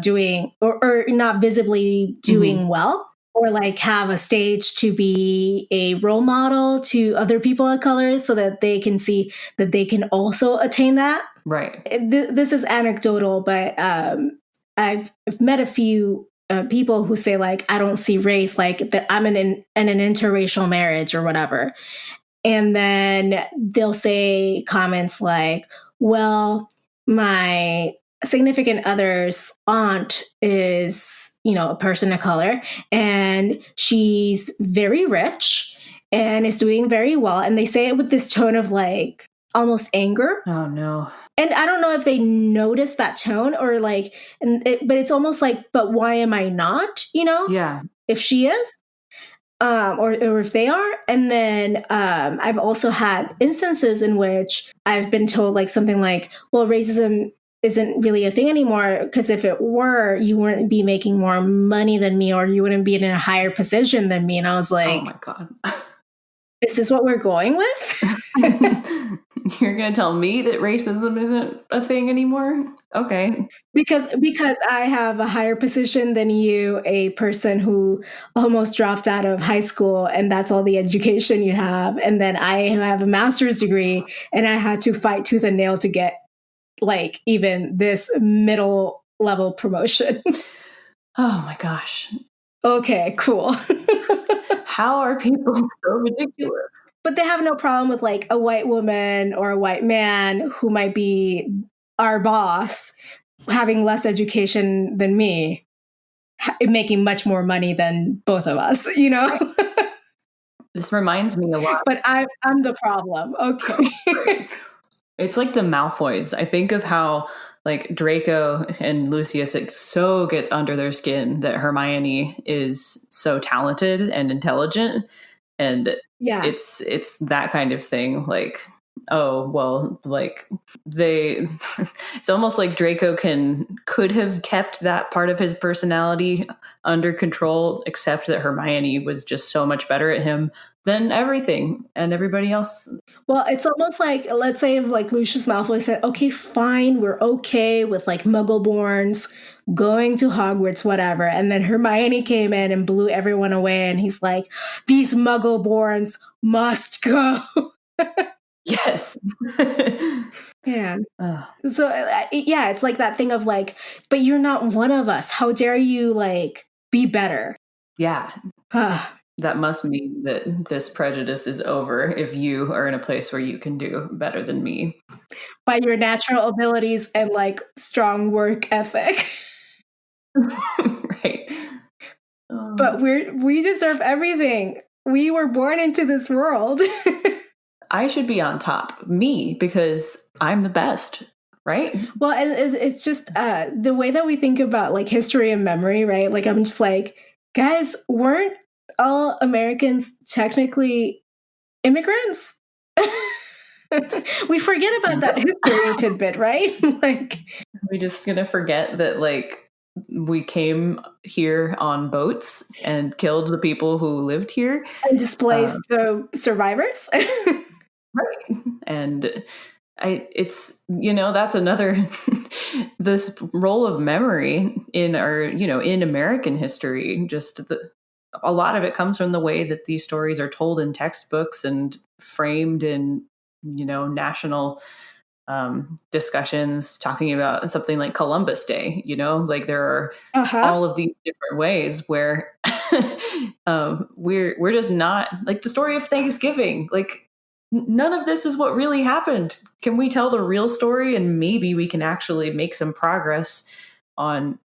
doing or not visibly doing well, or like have a stage to be a role model to other people of color so that they can see that they can also attain that. Right. This is anecdotal, but I've met a few people who say like, I don't see race, like I'm in an interracial marriage or whatever. And then they'll say comments like, well, my significant other's aunt is, a person of color and she's very rich and is doing very well. And they say it with this tone of like almost anger. Oh no. And I don't know if they notice that tone or like, but it's almost like, but why am I not, Yeah. If she is. Or if they are. And then I've also had instances in which I've been told like something like, well, racism isn't really a thing anymore because if it were, you wouldn't be making more money than me or you wouldn't be in a higher position than me. And I was like, oh my God. Is this what we're going with? You're going to tell me that racism isn't a thing anymore? Okay. Because I have a higher position than you, a person who almost dropped out of high school and that's all the education you have. And then I have a master's degree and I had to fight tooth and nail to get like even this middle level promotion. Oh my gosh. Okay, cool. How are people so ridiculous? But they have no problem with like a white woman or a white man who might be our boss having less education than me, making much more money than both of us, This reminds me a lot. But I'm the problem. Okay. It's like the Malfoys. I think of how like Draco and Lucius, it so gets under their skin that Hermione is so talented and intelligent. And yeah, it's that kind of thing. Like, oh, well, like it's almost like Draco could have kept that part of his personality under control, except that Hermione was just so much better at him than everything and everybody else. Well, it's almost like, let's say if like Lucius Malfoy said, okay, fine, we're okay with like Muggleborns going to Hogwarts, whatever. And then Hermione came in and blew everyone away. And he's like, these Muggleborns must go. Yes. Yeah. So yeah, it's like that thing of like, but you're not one of us. How dare you like be better? Yeah. That must mean that this prejudice is over if you are in a place where you can do better than me. By your natural abilities and like strong work ethic. Right. But we deserve everything. We were born into this world. I should be on top. Me, because I'm the best, right? Well, and it's just the way that we think about like history and memory, right? Like I'm just like, guys, weren't all Americans technically immigrants? We forget about that history tidbit, right? Like we're just gonna forget that like we came here on boats and killed the people who lived here and displaced the survivors. Right. And it's, that's another, this role of memory in our, in American history, a lot of it comes from the way that these stories are told in textbooks and framed in, national discussions talking about something like Columbus Day, like there are all of these different ways where we're just not like the story of Thanksgiving, like none of this is what really happened. Can we tell the real story and maybe we can actually make some progress on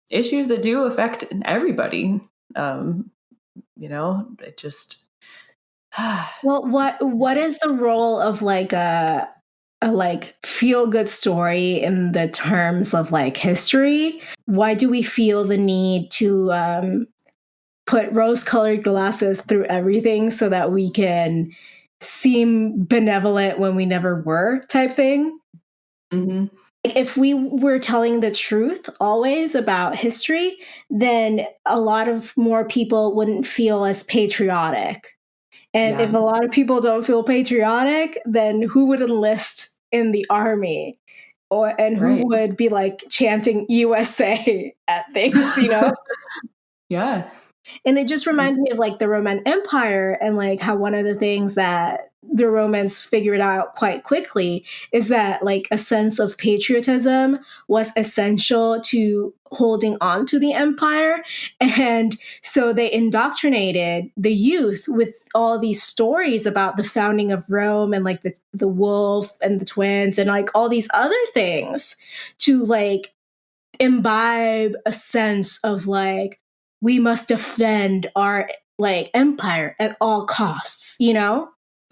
issues that do affect everybody? It just well, what is the role of like a like feel good story in the terms of like history? Why do we feel the need to put rose colored glasses through everything so that we can seem benevolent when we never were, type thing? Mm-hmm. Like if we were telling the truth always about history, then a lot of more people wouldn't feel as patriotic. And if a lot of people don't feel patriotic, then who would enlist in the army? And who would be like chanting USA at things, Yeah. And it just reminds me of like the Roman Empire and like how one of the things that the Romans figured out quite quickly is that like a sense of patriotism was essential to holding on to the empire. And so they indoctrinated the youth with all these stories about the founding of Rome and like the wolf and the twins and like all these other things to like imbibe a sense of like, we must defend our like empire at all costs,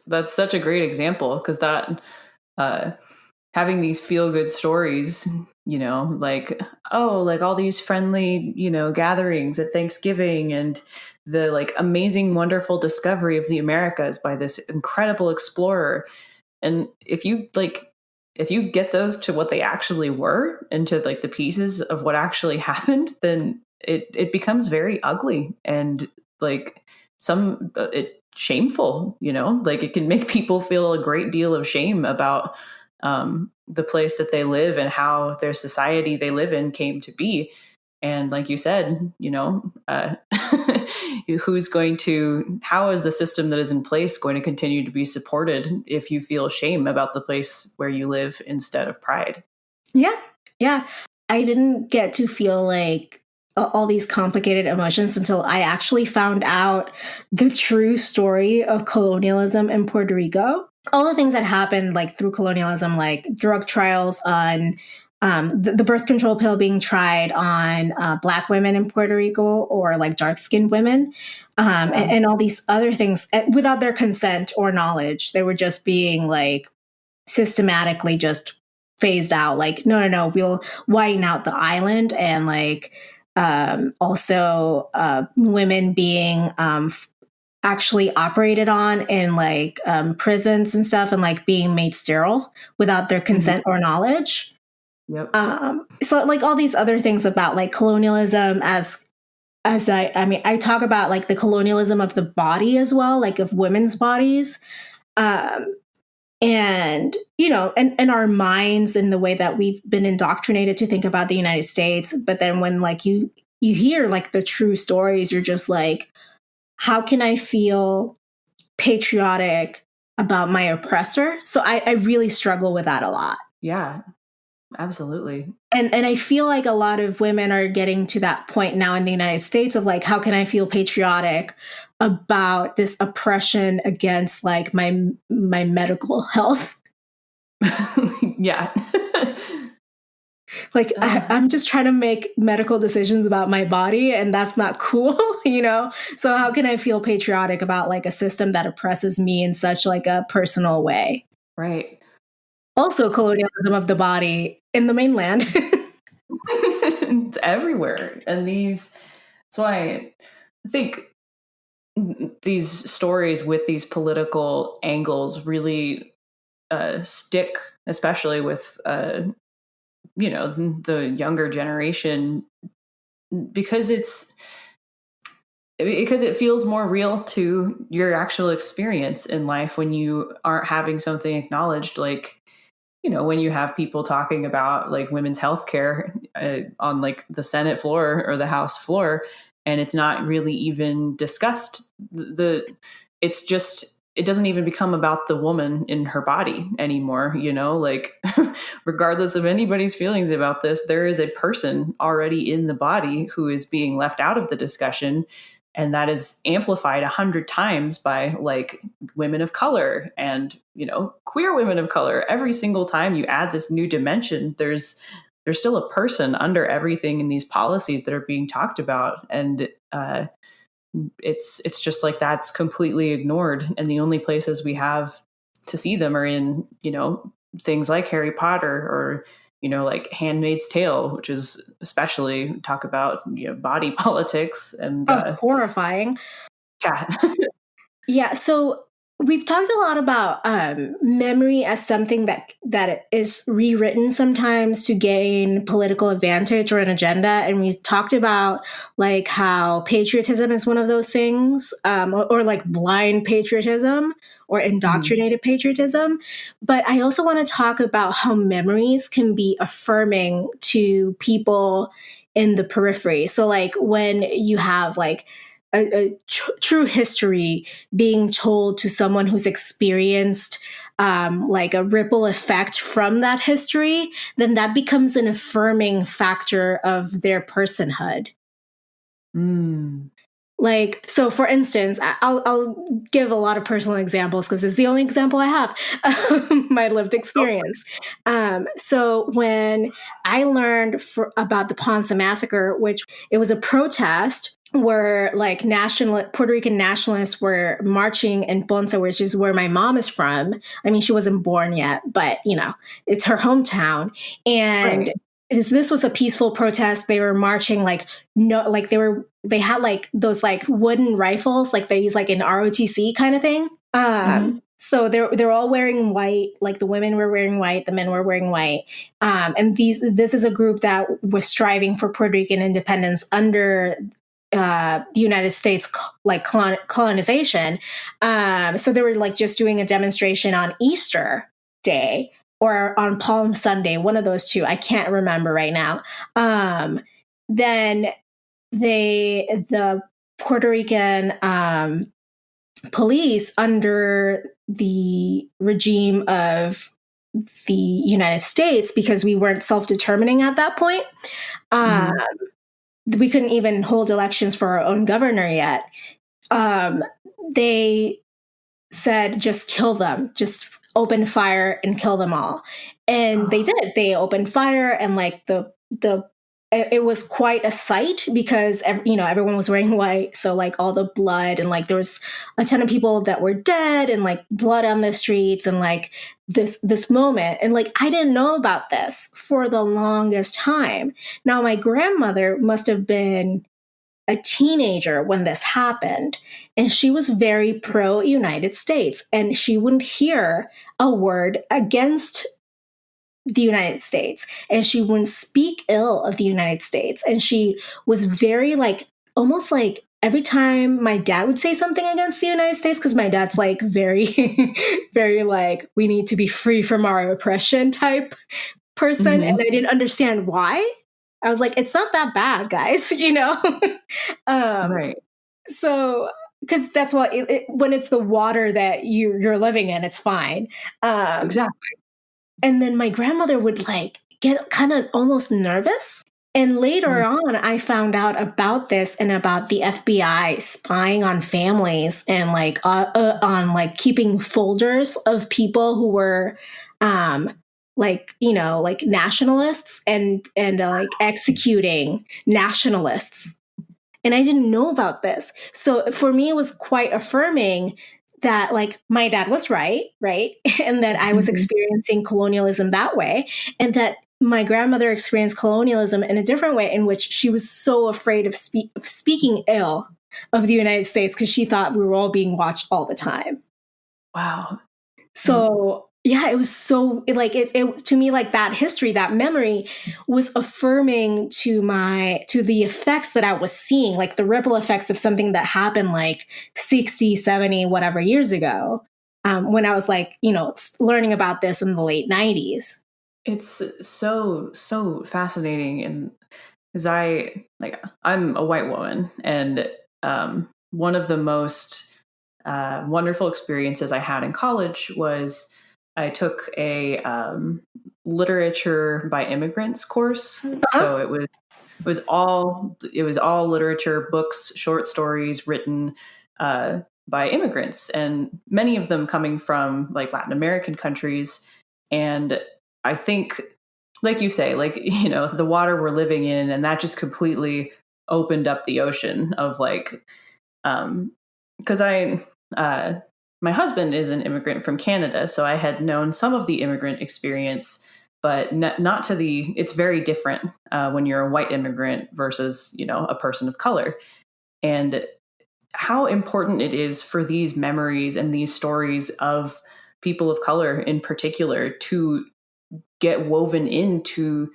That's such a great example because that having these feel good stories, like like all these friendly, gatherings at Thanksgiving and the like amazing, wonderful discovery of the Americas by this incredible explorer. And if you get those to what they actually were and to like the pieces of what actually happened, then it becomes very ugly and like shameful, like it can make people feel a great deal of shame about the place that they live and how their society they live in came to be. And like you said, how is the system that is in place going to continue to be supported if you feel shame about the place where you live instead of pride? Yeah. Yeah. I didn't get to feel like all these complicated emotions until I actually found out the true story of colonialism in Puerto Rico. All the things that happened like through colonialism, like drug trials on the birth control pill being tried on Black women in Puerto Rico or like dark-skinned women and all these other things without their consent or knowledge. They were just being like systematically just phased out. Like, no, we'll widen out the island. And like also women being actually operated on in like prisons and stuff, and like being made sterile without their consent or knowledge. Yep. So like all these other things about like colonialism as I mean, I talk about like the colonialism of the body as well, like of women's bodies. Um, and and our minds and the way that we've been indoctrinated to think about the United States. But then when like you hear like the true stories, you're just like, how can I feel patriotic about my oppressor? So I really struggle with that a lot. Yeah, absolutely. And I feel like a lot of women are getting to that point now in the United States of like, how can I feel patriotic about this oppression against like my medical health? Yeah. Like I'm just trying to make medical decisions about my body, and that's not cool, So how can I feel patriotic about like a system that oppresses me in such like a personal way? Right. Also, colonialism of the body in the mainland. It's everywhere. And so I think these stories with these political angles really stick, especially with, the younger generation, because it feels more real to your actual experience in life when you aren't having something acknowledged, like when you have people talking about like women's health care on like the Senate floor or the House floor, and it's not really even discussed. It doesn't even become about the woman in her body anymore, like regardless of anybody's feelings about this, there is a person already in the body who is being left out of the discussion. And that is amplified 100 times by like women of color and queer women of color. Every single time you add this new dimension, there's still a person under everything in these policies that are being talked about. And it's just like that's completely ignored, and the only places we have to see them are in things like Harry Potter or like Handmaid's Tale, which is especially talk about body politics and Horrifying. yeah. Yeah, so we've talked a lot about memory as something that is rewritten sometimes to gain political advantage or an agenda, and we talked about like how patriotism is one of those things, or like blind patriotism or indoctrinated patriotism. But I also want to talk about how memories can be affirming to people in the periphery. So like when you have like true history being told to someone who's experienced like a ripple effect from that history, then that becomes an affirming factor of their personhood. Like, so for instance, I'll give a lot of personal examples because it's the only example I have, my lived experience. So when I learned about the Ponce Massacre, which it was a protest where like Puerto Rican nationalists were marching in Ponce, which is where my mom is from. I mean, she wasn't born yet, but it's her hometown. And Right. This was a peaceful protest. They were marching like they had like those like wooden rifles like they use like in ROTC kind of thing. So they're all wearing white. Like the women were wearing white, the men were wearing white. And this is a group that was striving for Puerto Rican independence under the United States like colonization. So they were like just doing a demonstration on Easter Day or on Palm Sunday, one of those two. I can't remember right now. Then the Puerto Rican police under the regime of the United States, because we weren't self-determining at that point, we couldn't even hold elections for our own governor yet. They said, just kill them, just open fire and kill them all. And they did. They opened fire, and like it was quite a sight because everyone was wearing white, so like all the blood, and like there was a ton of people that were dead and like blood on the streets, and like this moment. And like I didn't know about this for the longest time. Now my grandmother must have been a teenager when this happened, and she was very pro United States, and she wouldn't hear a word against the United States, and she wouldn't speak ill of the United States. And she was very like, almost like every time my dad would say something against the United States, because my dad's like very, very like, we need to be free from our oppression type person. And I didn't understand why. I was like, it's not that bad, guys, you know? Right. So, because that's what, when it's the water that you're living in, it's fine. Exactly. And then my grandmother would like get kind of almost nervous. And later on, I found out about this and about the FBI spying on families and like on like keeping folders of people who were like, you know, like nationalists and like executing nationalists. And I didn't know about this. So for me, it was quite affirming that like my dad was right, and that I was experiencing colonialism that way, and that my grandmother experienced colonialism in a different way, in which she was so afraid of speaking ill of the United States because she thought we were all being watched all the time. Wow. So yeah, it was so like it to me, like that history, that memory was affirming to the effects that I was seeing, like the ripple effects of something that happened like 60, 70, whatever years ago, when I was like, you know, learning about this in the late 90s. It's so fascinating. And because I'm a white woman, and one of the most wonderful experiences I had in college was I took a literature by immigrants course. So it was all literature, books, short stories written by immigrants, and many of them coming from like Latin American countries. And I think, like you say, like, you know, the water we're living in, and that just completely opened up the ocean of like, because my husband is an immigrant from Canada, so I had known some of the immigrant experience, but not to the. It's very different when you're a white immigrant versus, you know, a person of color, and how important it is for these memories and these stories of people of color in particular to get woven into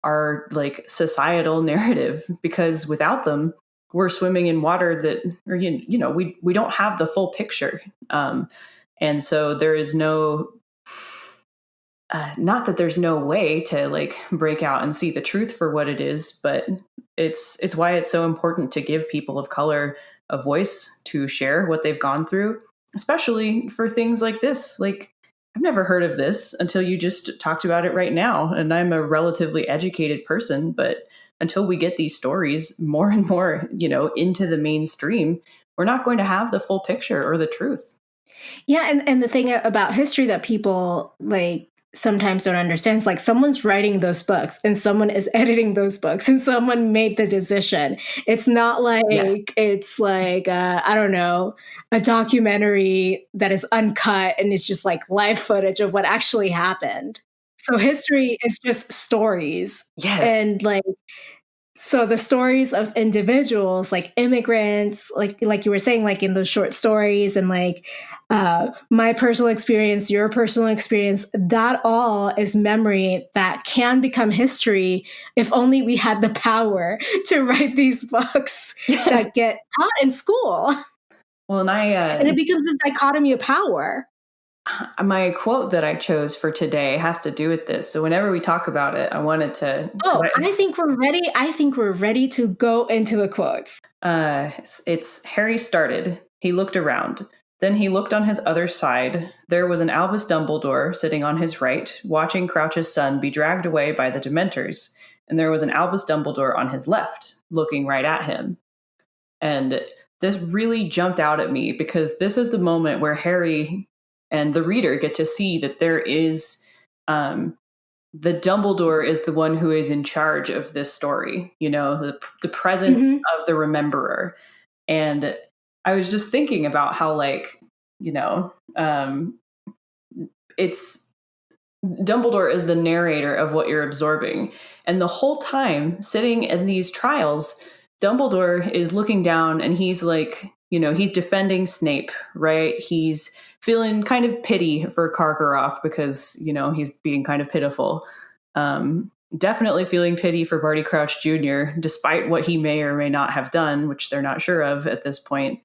our like societal narrative, because without them we're swimming in water that, or you know, we don't have the full picture. And so there is no not that there's no way to like break out and see the truth for what it is, but it's why it's so important to give people of color a voice to share what they've gone through, especially for things like this. Like, I've never heard of this until you just talked about it right now, and I'm a relatively educated person, but until we get these stories more and more, you know, into the mainstream, we're not going to have the full picture or the truth. Yeah, and the thing about history that people like sometimes don't understand is like someone's writing those books and someone is editing those books and someone made the decision. It's not like Yes. it's like I don't know, a documentary that is uncut and it's just like live footage of what actually happened. So history is just stories. Yes. And like so the stories of individuals like immigrants, like you were saying, like in those short stories, and like my personal experience, your personal experience, that all is memory that can become history if only we had the power to write these books Yes. that get taught in school. Well, and And it becomes this dichotomy of power. my quote that I chose for today has to do with this. So whenever we talk about it, I wanted to. Oh, I think we're ready. I think we're ready to go into the quotes. It's Harry started. He looked around. Then he looked on his other side. There was an Albus Dumbledore sitting on his right, watching Crouch's son be dragged away by the Dementors. And there was an Albus Dumbledore on his left, looking right at him. And this really jumped out at me because this is the moment where Harry and the reader get to see that there is the Dumbledore is the one who is in charge of this story, you know, the presence of the Rememberer. And I was just thinking about how, like, you know, it's Dumbledore is the narrator of what you're absorbing. And the whole time sitting in these trials, Dumbledore is looking down and he's like, he's defending Snape, right? He's feeling kind of pity for Karkaroff because, he's being kind of pitiful. Definitely feeling pity for Barty Crouch Jr., despite what he may or may not have done, which they're not sure of at this point.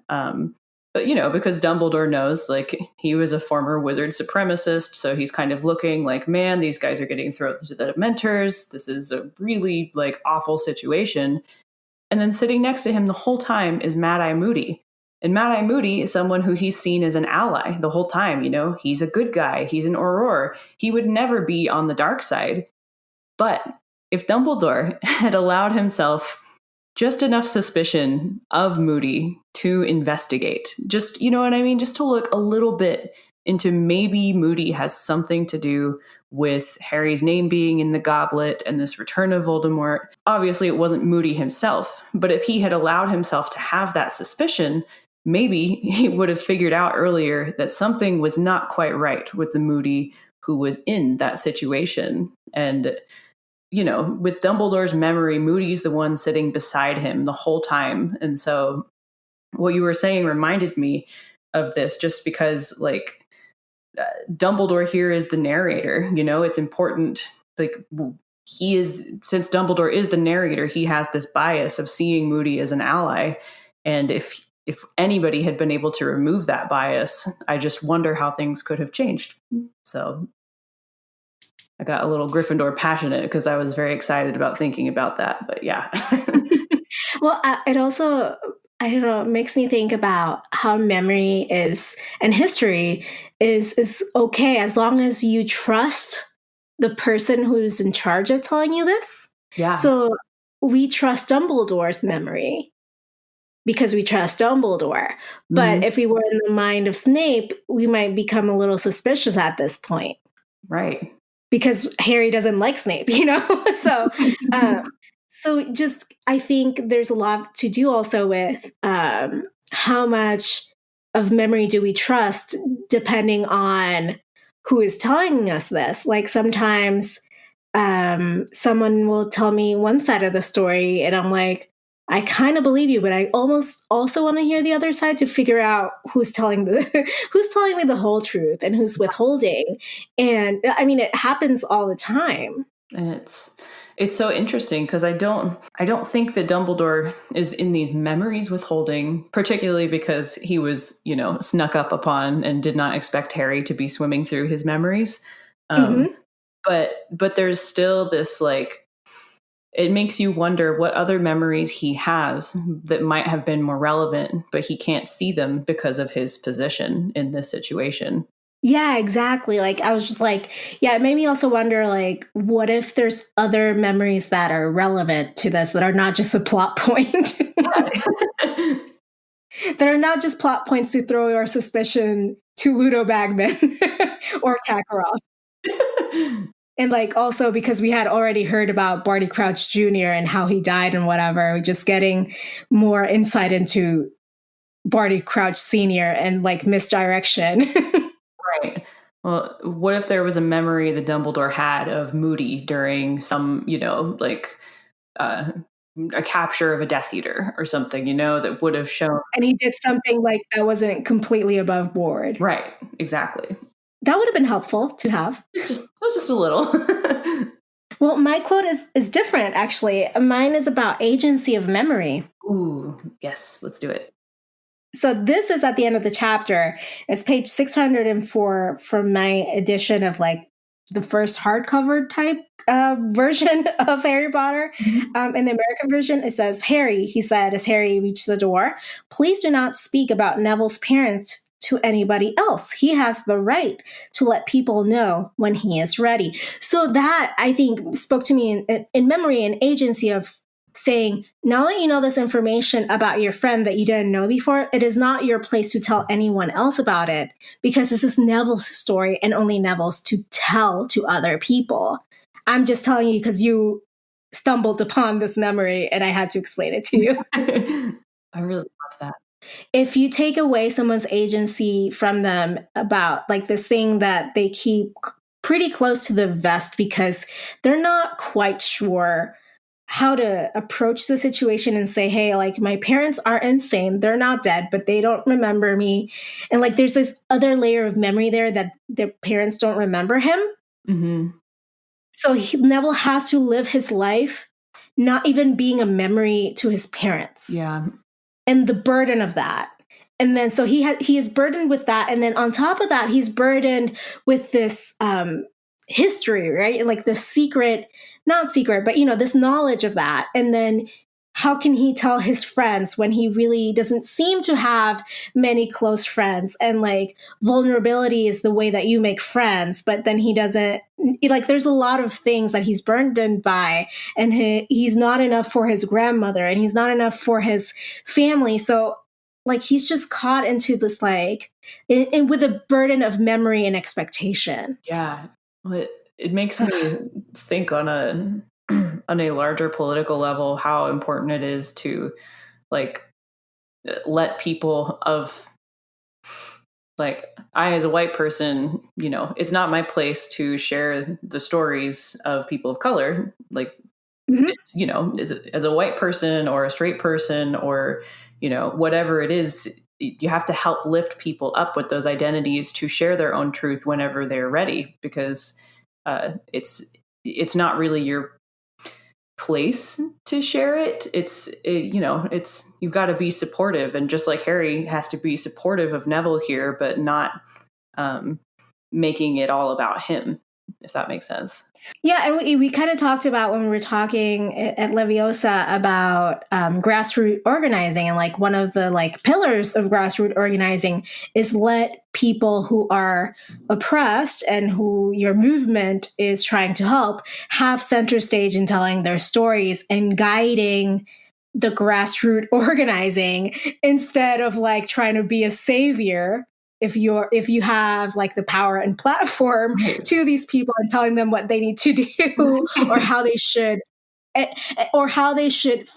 But, because Dumbledore knows, like, he was a former wizard supremacist, so he's kind of looking like, man, these guys are getting thrown to the Dementors. This is a really, like, awful situation. And then sitting next to him the whole time is Mad-Eye Moody. And Mad-Eye Moody is someone who he's seen as an ally the whole time, He's a good guy. He's an Auror. He would never be on the dark side. But if Dumbledore had allowed himself just enough suspicion of Moody to investigate, just, you know what I mean? Just to look a little bit into maybe Moody has something to do with Harry's name being in the goblet and this return of Voldemort. Obviously, it wasn't Moody himself, but if he had allowed himself to have that suspicion, maybe he would have figured out earlier that something was not quite right with the Moody who was in that situation. And with Dumbledore's memory, Moody's the one sitting beside him the whole time. And so what you were saying reminded me of this, just because, like, Dumbledore here is the narrator. It's important. Like, since Dumbledore is the narrator, he has this bias of seeing Moody as an ally. And if anybody had been able to remove that bias, I just wonder how things could have changed. So I got a little Gryffindor passionate because I was very excited about thinking about that. But yeah. Well, it also, I don't know, makes me think about how memory is and history is okay as long as you trust the person who's in charge of telling you this. Yeah. So we trust Dumbledore's memory because we trust Dumbledore. But if we were in the mind of Snape, we might become a little suspicious at this point. Right. Because Harry doesn't like Snape, So, so just, I think there's a lot to do also with how much of memory do we trust depending on who is telling us this. Like sometimes someone will tell me one side of the story and I'm like, I kind of believe you, but I almost also want to hear the other side to figure out who's telling me the whole truth and who's withholding. And I mean, it happens all the time. And it's so interesting because I don't think that Dumbledore is in these memories withholding, particularly because he was, snuck up upon and did not expect Harry to be swimming through his memories. But there's still this, like, it makes you wonder what other memories he has that might have been more relevant, but he can't see them because of his position in this situation. Yeah, exactly. Like, I was just like, yeah, it made me also wonder, like, what if there's other memories that are relevant to this that are not just a plot point? That are not just plot points to throw your suspicion to Ludo Bagman or Kakarot. And like also because we had already heard about Barty Crouch Jr. and how he died and whatever, just getting more insight into Barty Crouch Sr. and like misdirection. Right. Well, what if there was a memory that Dumbledore had of Moody during some, a capture of a Death Eater or something, that would have shown. And he did something like that wasn't completely above board. Right. Exactly. That would have been helpful to have. Just a little. Well, my quote is different, actually. Mine is about agency of memory. Ooh, yes, let's do it. So this is at the end of the chapter. It's page 604 from my edition of like the first hardcover type version of Harry Potter. In the American version, it says, Harry, he said, as Harry reached the door, please do not speak about Neville's parents to anybody else. He has the right to let people know when he is ready. So that, I think, spoke to me in memory and agency of saying, now that you know this information about your friend that you didn't know before, it is not your place to tell anyone else about it because this is Neville's story and only Neville's to tell to other people. I'm just telling you because you stumbled upon this memory and I had to explain it to you. I really love that. If you take away someone's agency from them about like this thing that they keep pretty close to the vest because they're not quite sure how to approach the situation and say, hey, like my parents are insane. They're not dead, but they don't remember me. And like there's this other layer of memory there that their parents don't remember him. Mm-hmm. So Neville has to live his life not even being a memory to his parents. Yeah. And the burden of that. And then so he is burdened with that. And then on top of that, he's burdened with this history, right? And like the secret, not secret, but this knowledge of that. And then how can he tell his friends when he really doesn't seem to have many close friends? And like vulnerability is the way that you make friends, but then he doesn't, like there's a lot of things that he's burdened by, and he's not enough for his grandmother, and he's not enough for his family. So like he's just caught into this like with a burden of memory and expectation. Yeah. Well, it makes me think on a on a larger political level how important it is to like let people of like I as a white person, it's not my place to share the stories of people of color. Like it's, as a white person or a straight person or whatever it is, you have to help lift people up with those identities to share their own truth whenever they're ready, because it's not really your place to share it. It's you've got to be supportive, and just like Harry has to be supportive of Neville here, but not making it all about him, if that makes sense. Yeah, and we kind of talked about when we were talking at Leviosa about grassroots organizing, and like one of the like pillars of grassroots organizing is let people who are oppressed and who your movement is trying to help have center stage in telling their stories and guiding the grassroots organizing, instead of like trying to be a savior if you have like the power and platform to these people and telling them what they need to do or how they should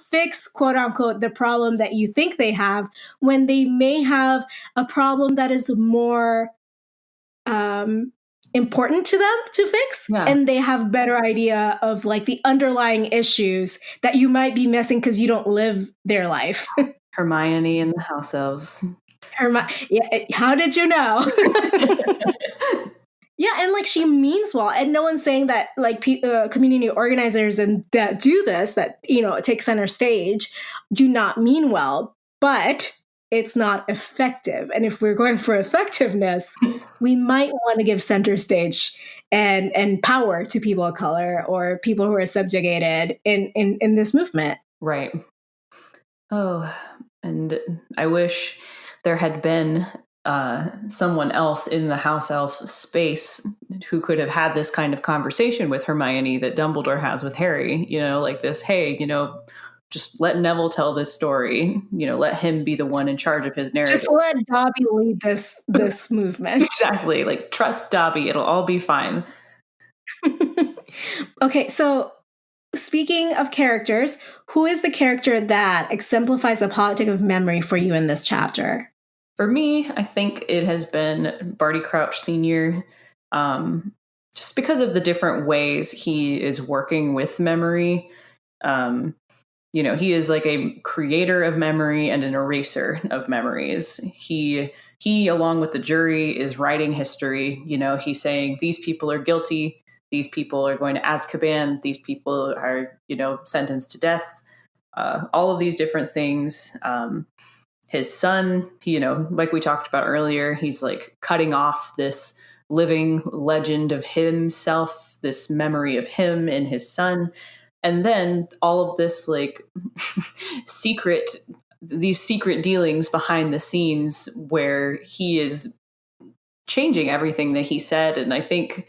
fix, quote unquote, the problem that you think they have, when they may have a problem that is more important to them to fix. Yeah. And they have better idea of like the underlying issues that you might be missing because you don't live their life. Hermione and the house elves. Yeah, how did you know? Yeah, and like she means well, and no one's saying that like community organizers and that do this, that take center stage, do not mean well, but it's not effective. And if we're going for effectiveness, we might want to give center stage and power to people of color or people who are subjugated in this movement. Right. Oh, and I wish there had been someone else in the house elf space who could have had this kind of conversation with Hermione that Dumbledore has with Harry, like this, hey, just let Neville tell this story, let him be the one in charge of his narrative. Just let Dobby lead this movement. Exactly. Like, trust Dobby. It'll all be fine. Okay, so speaking of characters, who is the character that exemplifies the politic of memory for you in this chapter? For me, I think it has been Barty Crouch Sr., just because of the different ways he is working with memory. He is like a creator of memory and an eraser of memories. He, along with the jury, is writing history. He's saying these people are guilty. These people are going to Azkaban. These people are, sentenced to death. All of these different things. His son, like we talked about earlier, he's like cutting off this living legend of himself, this memory of him and his son. And then all of this like these secret dealings behind the scenes where he is changing everything that he said. And I think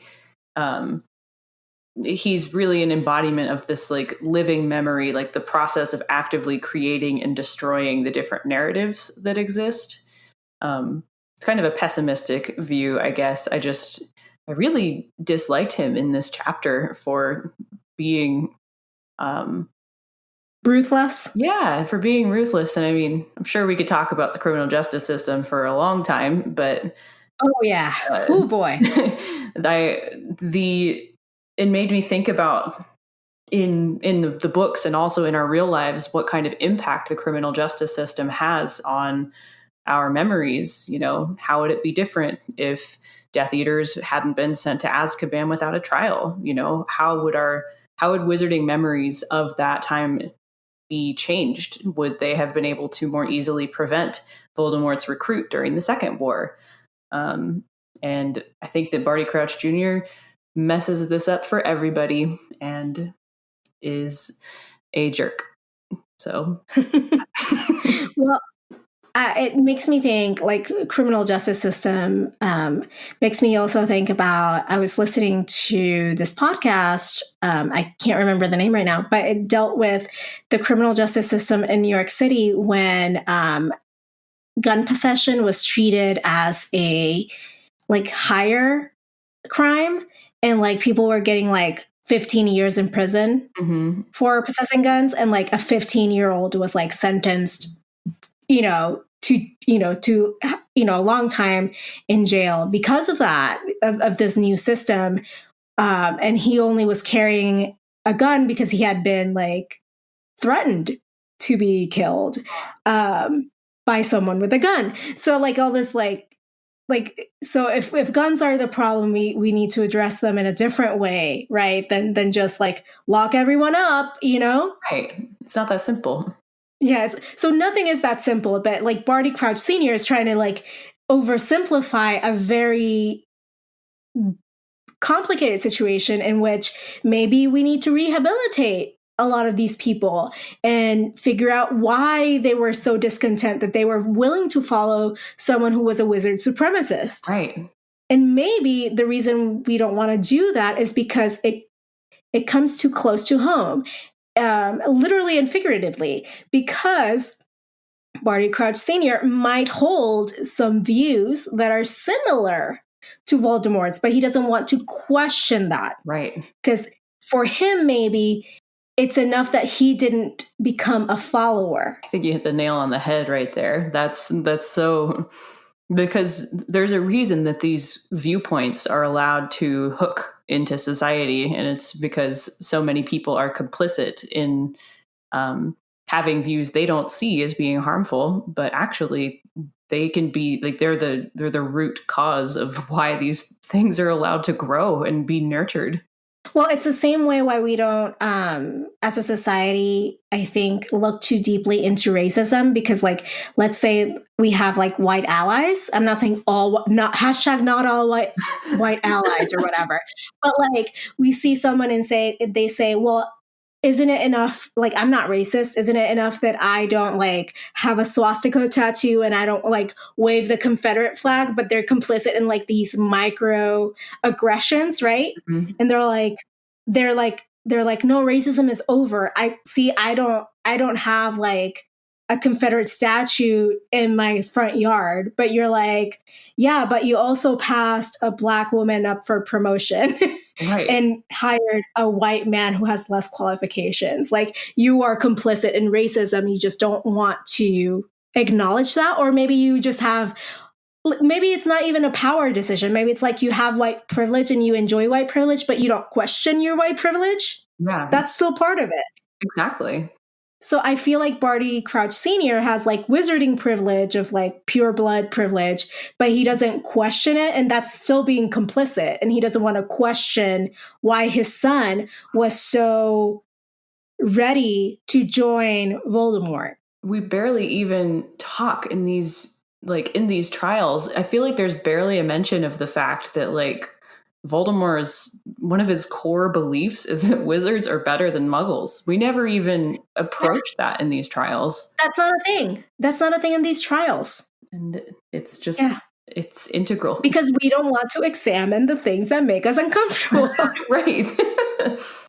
he's really an embodiment of this like living memory, like the process of actively creating and destroying the different narratives that exist. It's kind of a pessimistic view, I guess. I really disliked him in this chapter for being ruthless. Yeah, for being ruthless. And I mean, I'm sure we could talk about the criminal justice system for a long time, but oh yeah, oh boy. It made me think about in the books and also in our real lives, what kind of impact the criminal justice system has on our memories. How would it be different if Death Eaters hadn't been sent to Azkaban without a trial? How would wizarding memories of that time be changed? Would they have been able to more easily prevent Voldemort's recruit during the Second War? And I think that Barty Crouch Jr. messes this up for everybody and is a jerk. So, well, it makes me think, like, criminal justice system makes me also think about, I was listening to this podcast, I can't remember the name right now, but it dealt with the criminal justice system in New York City when gun possession was treated as a like higher crime, and like people were getting like 15 years in prison for possessing guns, and like a 15-year-old was like sentenced to a long time in jail because of that, of this new system. And he only was carrying a gun because he had been like threatened to be killed by someone with a gun. So like all this so if guns are the problem, we need to address them in a different way, right? Than just like lock everyone up, Right. It's not that simple. Yes. So nothing is that simple, but like Barty Crouch Sr. is trying to like oversimplify a very complicated situation in which maybe we need to rehabilitate a lot of these people and figure out why they were so discontent that they were willing to follow someone who was a wizard supremacist. Right. And maybe the reason we don't want to do that is because it comes too close to home. Literally and figuratively, because Barty Crouch Sr. might hold some views that are similar to Voldemort's, but he doesn't want to question that. Right. Because for him, maybe it's enough that he didn't become a follower. I think you hit the nail on the head right there. That's so, because there's a reason that these viewpoints are allowed to hook into society, and it's because so many people are complicit in having views they don't see as being harmful, but actually they can be like they're the root cause of why these things are allowed to grow and be nurtured. Well, it's the same way why we don't, as a society, I think, look too deeply into racism, because like, let's say we have like white allies. I'm not saying not all white allies or whatever, but like we see someone and they say, well, isn't it enough? Like, I'm not racist. Isn't it enough that I don't like have a swastika tattoo and I don't like wave the Confederate flag, but they're complicit in like these micro aggressions, right? Mm-hmm. And they're like, no, racism is over. I don't have like a Confederate statue in my front yard, but you're like, yeah, but you also passed a Black woman up for promotion. Right. And hired a white man who has less qualifications. Like, you are complicit in racism. You just don't want to acknowledge that. Or maybe you just have, maybe it's not even a power decision. Maybe it's like you have white privilege and you enjoy white privilege, but you don't question your white privilege. Yeah. That's still part of it. Exactly. So I feel like Barty Crouch Sr. has like wizarding privilege of like pure blood privilege, but he doesn't question it. And that's still being complicit. And he doesn't want to question why his son was so ready to join Voldemort. We barely even talk in these trials. I feel like there's barely a mention of the fact that like Voldemort's, one of his core beliefs is that wizards are better than muggles. We never even approach that in these trials. That's not a thing. That's not a thing in these trials. And it's just, it's integral. Because we don't want to examine the things that make us uncomfortable. Right.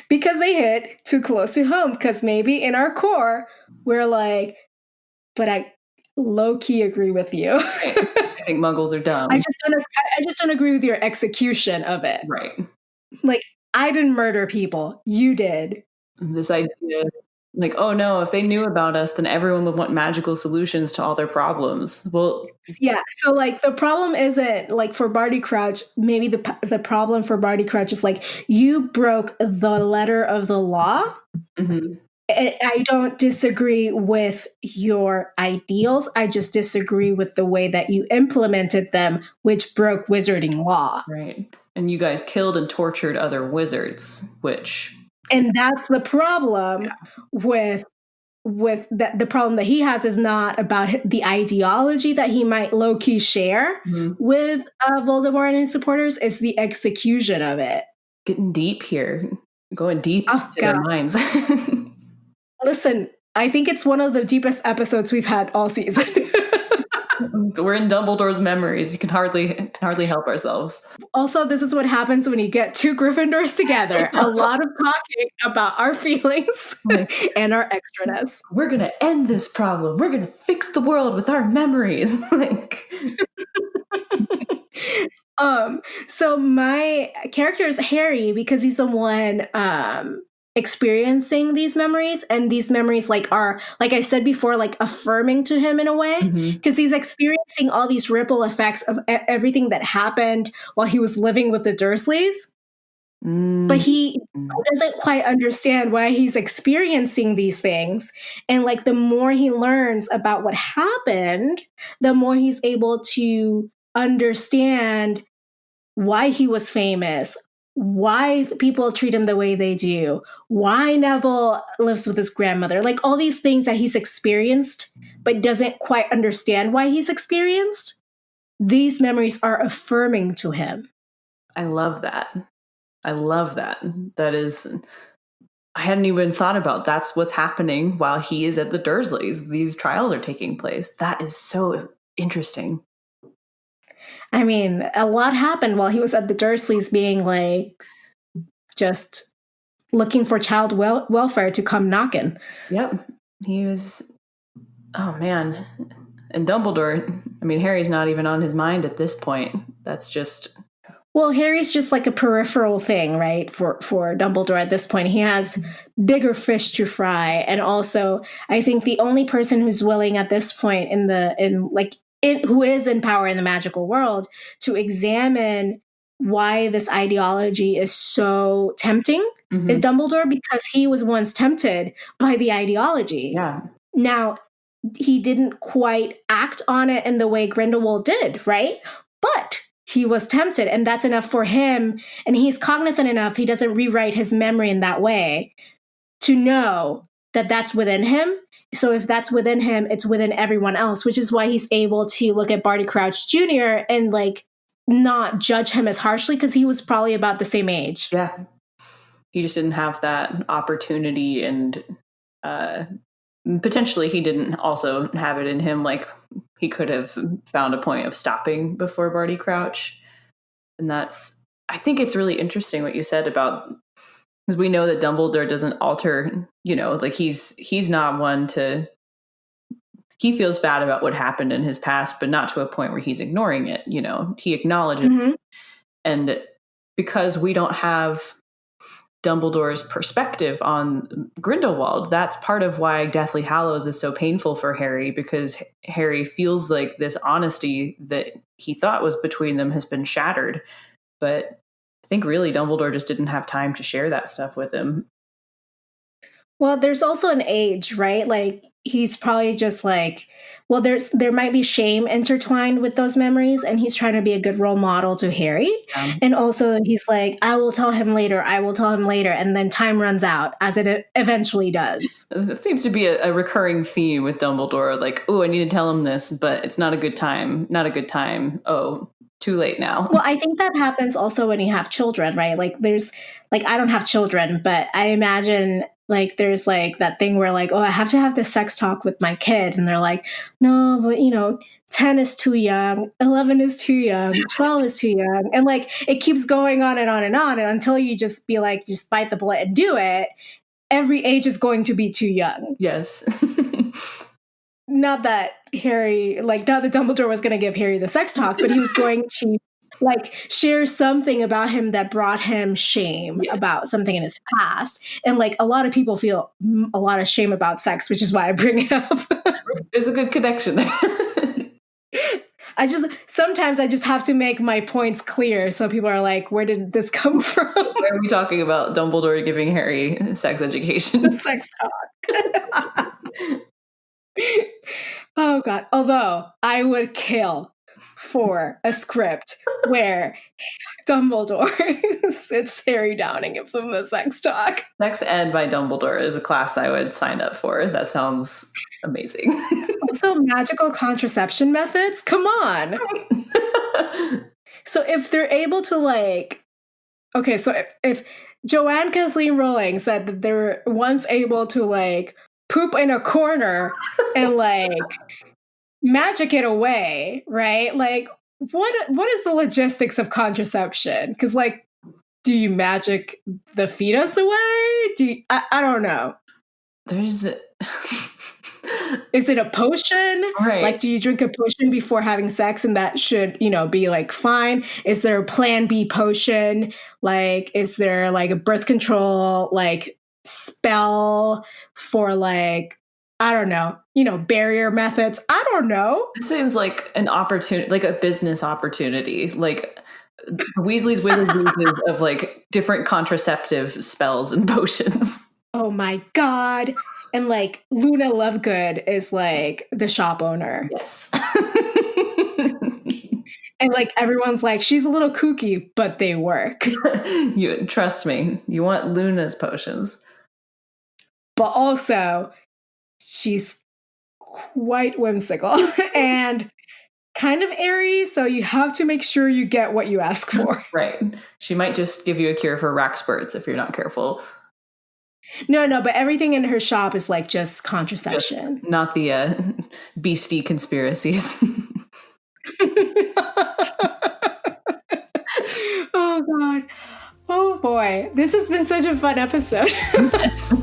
Because they hit too close to home. Because maybe in our core, we're like, but I low-key agree with you. I think muggles are dumb. I just don't agree with your execution of it. Right. Like, I didn't murder people. You did. This idea Like, oh no, if they knew about us, then everyone would want magical solutions to all their problems. Well, Yeah. So like the problem isn't like for Barty Crouch, maybe the problem for Barty Crouch is like you broke the letter of the law. mhm, I don't disagree with your ideals. I just disagree with the way that you implemented them, which broke wizarding law. right. And you guys killed and tortured other wizards, which, And that's the problem with that. The problem that he has is not about the ideology that he might low key share mhm. with Voldemort and his supporters. It's the execution of it. Getting deep here, going deep Oh to God! their minds. Listen, I think it's one of the deepest episodes we've had all season. We're in Dumbledore's memories. You can hardly help ourselves. Also, this is what happens when you get two Gryffindors together. A lot of talking about our feelings and our extraness. We're gonna end this problem. We're gonna fix the world with our memories. Like, So my character is Harry because he's the one experiencing these memories, and these memories like are, like I said before, like affirming to him in a way, mhm. because he's experiencing all these ripple effects of everything that happened while he was living with the Dursleys. But he doesn't quite understand why he's experiencing these things. And like the more he learns about what happened, the more he's able to understand why he was famous, why people treat him the way they do, why Neville lives with his grandmother, like all these things that he's experienced but doesn't quite understand why he's experienced. These memories are affirming to him. I love that. I love that. That is, I hadn't even thought about that's what's happening while he is at the Dursleys. These trials are taking place. That is so interesting. I mean, a lot happened while he was at the Dursleys being like just looking for child welfare to come knocking. Yep. He was, oh man. And Dumbledore, I mean, Harry's not even on his mind at this point. That's just, well, Harry's just like a peripheral thing, right? For Dumbledore at this point, he has bigger fish to fry, and also, I think the only person who's willing at this point who is in power in the magical world to examine why this ideology is so tempting is Dumbledore, because he was once tempted by the ideology. yeah. Now, he didn't quite act on it in the way Grindelwald did, right? But he was tempted, and that's enough for him. And he's cognizant enough, he doesn't rewrite his memory in that way, to know that that's within him. So if that's within him, it's within everyone else, which is why he's able to look at Barty Crouch Jr. and like not judge him as harshly, because he was probably about the same age. Yeah. He just didn't have that opportunity, and potentially he didn't also have it in him. Like, he could have found a point of stopping before Barty Crouch. And that's, I think it's really interesting what you said about, because we know that Dumbledore doesn't alter, like he's not one to, he feels bad about what happened in his past, but not to a point where he's ignoring it. He acknowledges it. And because we don't have Dumbledore's perspective on Grindelwald, that's part of why Deathly Hallows is so painful for Harry, because Harry feels like this honesty that he thought was between them has been shattered. But I think really Dumbledore just didn't have time to share that stuff with him. Well, there's also an age, right? Like he's probably just like, well, there might be shame intertwined with those memories, and he's trying to be a good role model to Harry. And also he's like, I will tell him later, and then time runs out, as it eventually does. That seems to be a recurring theme with Dumbledore. Like, oh, I need to tell him this, but it's not a good time. Oh, too late now. Well, I think that happens also when you have children, right? Like there's, like, I don't have children, but I imagine like there's like that thing where like, oh, I have to have this sex talk with my kid, and they're like, no, but 10 is too young, 11 is too young, 12 is too young, and like it keeps going on and on and on, and until you just be like, just bite the bullet and do it, every age is going to be too young. Yes. Not that Dumbledore was going to give Harry the sex talk, but he was going to like share something about him that brought him shame about something in his past. And like a lot of people feel a lot of shame about sex, which is why I bring it up. There's a good connection there. Sometimes I just have to make my points clear so people are like, where did this come from? Why are we talking about Dumbledore giving Harry sex education? Sex talk. Oh God. Although I would kill for a script where Dumbledore sits Harry down and gives him the sex talk. Sex Ed by Dumbledore is a class I would sign up for. That sounds amazing. Also, magical contraception methods? Come on. So if they're able to like, okay, so if Joanne Kathleen Rowling said that they were once able to like poop in a corner and like magic it away, right? Like what is the logistics of contraception? Because like, do you magic the fetus away? I don't know. There's Is it a potion? Right. Like, do you drink a potion before having sex and that should, be like fine? Is there a plan B potion? Like, is there like a birth control, like spell for like, I don't know, barrier methods? I don't know. It seems like an opportunity, like a business opportunity, like Weasley's Wizard Weasleys of like different contraceptive spells and potions. Oh my God. And like Luna Lovegood is like the shop owner. Yes. And like everyone's like, she's a little kooky, but they work. You trust me. You want Luna's potions. But also, she's quite whimsical and kind of airy, so you have to make sure you get what you ask for. Right. She might just give you a cure for rack spurts if you're not careful. No, but everything in her shop is like just contraception. Just not the beastie conspiracies. Oh God. Oh boy. This has been such a fun episode. Yes.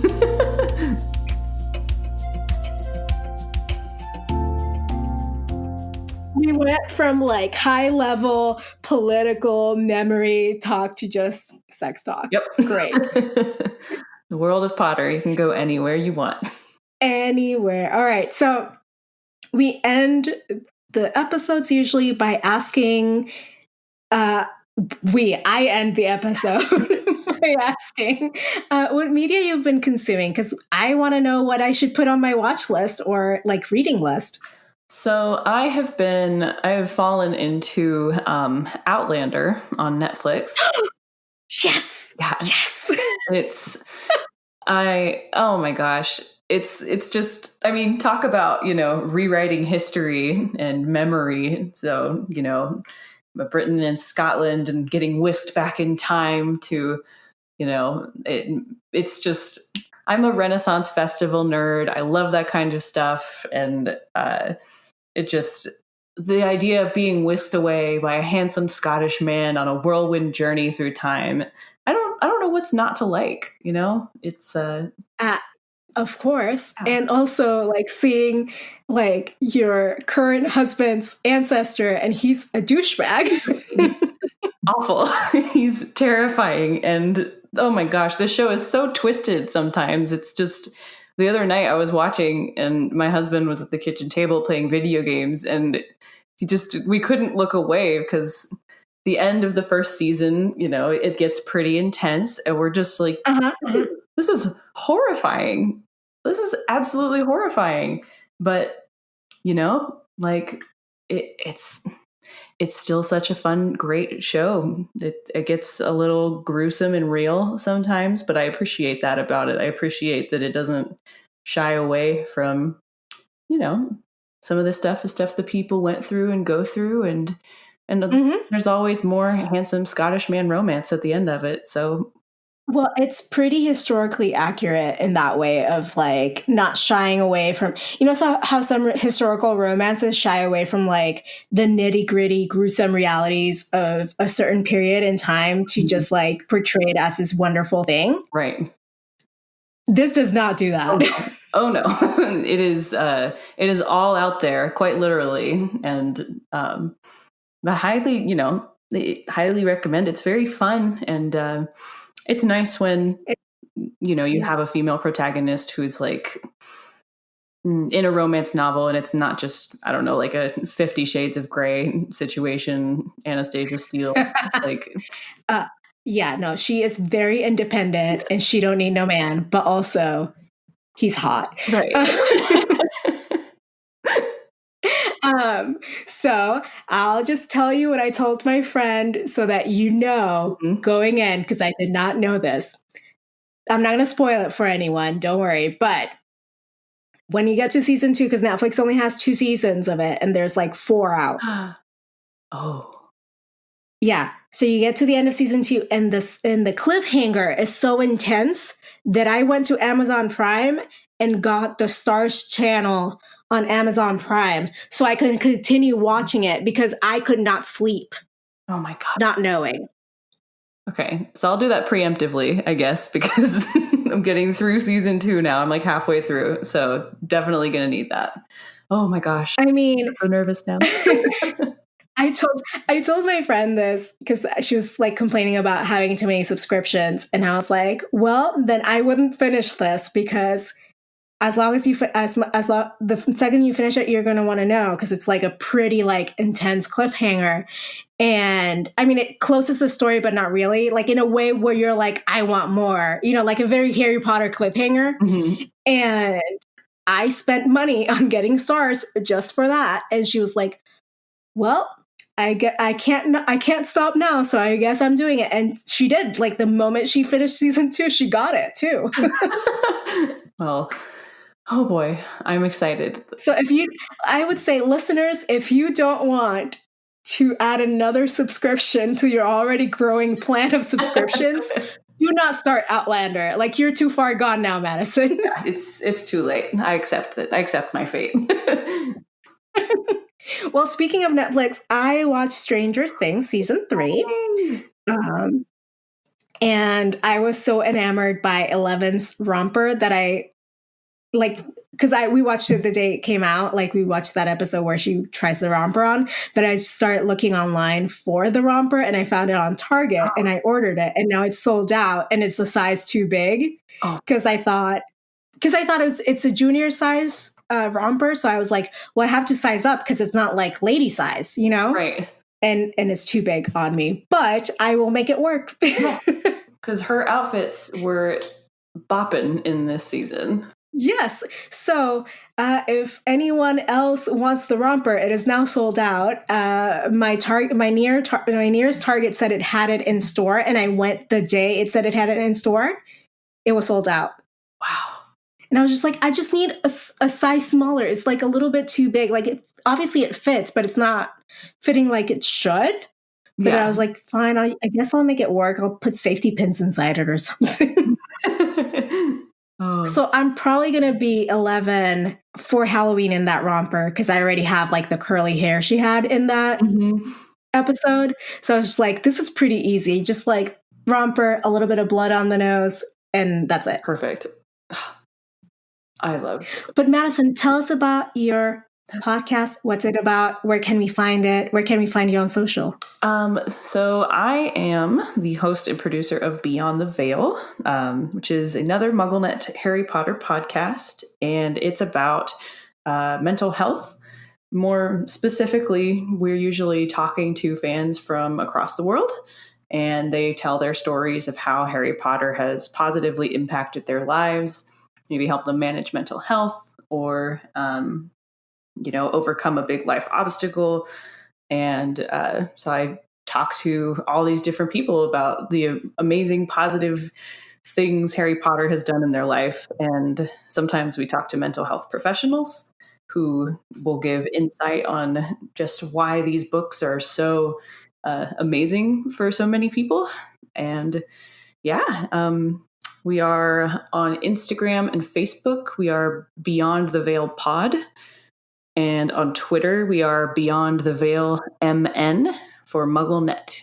We went from like high level political memory talk to just sex talk. Yep. Great. The world of Potter. You can go anywhere you want. Anywhere. All right. So we end the episodes usually by asking, I end the episode by asking what media you've been consuming, because I want to know what I should put on my watch list or like reading list. So I have fallen into Outlander on Netflix. Yes. Yeah. Yes. Oh my gosh. It's just, I mean, talk about, rewriting history and memory. So, Britain and Scotland and getting whisked back in time to, it's just, I'm a Renaissance festival nerd. I love that kind of stuff. And the idea of being whisked away by a handsome Scottish man on a whirlwind journey through time. I don't know what's not to like, it's of course. And also like seeing like your current husband's ancestor and he's a douchebag. Awful. He's terrifying. And oh my gosh, this show is so twisted sometimes. It's just, the other night I was watching and my husband was at the kitchen table playing video games and we couldn't look away because the end of the first season, it gets pretty intense and we're just like, this is horrifying. This is absolutely horrifying. But, like it's still such a fun, great show. It gets a little gruesome and real sometimes, but I appreciate that about it. I appreciate that it doesn't shy away from, some of this stuff is stuff that people went through and go through, and there's always more handsome Scottish man romance at the end of it. So, well, it's pretty historically accurate in that way of like not shying away from, so how some historical romances shy away from like the nitty gritty gruesome realities of a certain period in time to just like portray it as this wonderful thing. Right. This does not do that. Oh no. It is all out there, quite literally. And the highly, highly recommend. It's very fun, and it's nice when you have a female protagonist who's like in a romance novel, and it's not just, I don't know, like a 50 Shades of Grey situation, Anastasia Steele. Like, yeah, no, she is very independent and she don't need no man, but also he's hot. right. So I'll just tell you what I told my friend so that going in, because I did not know this. I'm not going to spoil it for anyone, don't worry. But when you get to season 2, because Netflix only has 2 seasons of it, and there's like 4 out. Oh. Yeah. So you get to the end of season 2, and the cliffhanger is so intense that I went to Amazon Prime and got the Stars channel on Amazon Prime so I could continue watching it because I could not sleep. Oh my God. Not knowing. Okay. So I'll do that preemptively, I guess, because I'm getting through season 2 now. I'm like halfway through. So definitely going to need that. Oh my gosh. I mean, I'm so nervous now. I told my friend this because she was like complaining about having too many subscriptions, and I was like, well, then I wouldn't finish this because as long as the second you finish it, you're going to want to know because it's like a pretty like intense cliffhanger. And I mean, it closes the story, but not really, like in a way where you're like, I want more, like a very Harry Potter cliffhanger. Mm-hmm. And I spent money on getting Stars just for that. And she was like, well, I can't stop now. So I guess I'm doing it. And she did. Like the moment she finished season 2, she got it too. Well, oh boy, I'm excited. So I would say listeners, if you don't want to add another subscription to your already growing plan of subscriptions, do not start Outlander. Like you're too far gone now, Madison. Yeah, it's too late. I accept it. I accept my fate. Well, speaking of Netflix, I watched Stranger Things season 3. And I was so enamored by Eleven's romper that I because we watched it the day it came out. Like we watched that episode where she tries the romper on, that I started looking online for the romper and I found it on Target and I ordered it and now it's sold out and it's a size too big. Because I thought it's a junior size romper. So I was like, well, I have to size up because it's not like lady size, Right. And it's too big on me, but I will make it work. Because her outfits were bopping in this season. Yes. So if anyone else wants the romper, it is now sold out. My nearest Target said it had it in store, and I went the day it said it had it in store. It was sold out. Wow. And I was just like, I just need a size smaller. It's like a little bit too big. Like obviously it fits, but it's not fitting like it should. But I was like, fine, I guess I'll make it work. I'll put safety pins inside it or something. So I'm probably going to be 11 for Halloween in that romper because I already have like the curly hair she had in that episode. So I was just like, this is pretty easy. Just like romper, a little bit of blood on the nose, and that's it. Perfect. I love it. But Madison, tell us about your podcast. What's it about? Where can we find it? Where can we find you on social? So I am the host and producer of Beyond the Veil, which is another MuggleNet Harry Potter podcast. And it's about mental health. More specifically, we're usually talking to fans from across the world, and they tell their stories of how Harry Potter has positively impacted their lives, maybe help them manage mental health or overcome a big life obstacle. And so I talk to all these different people about the amazing positive things Harry Potter has done in their life. And sometimes we talk to mental health professionals who will give insight on just why these books are so amazing for so many people. And we are on Instagram and Facebook. We are Beyond the Veil Pod. And on Twitter, we are Beyond the Veil MN for MuggleNet.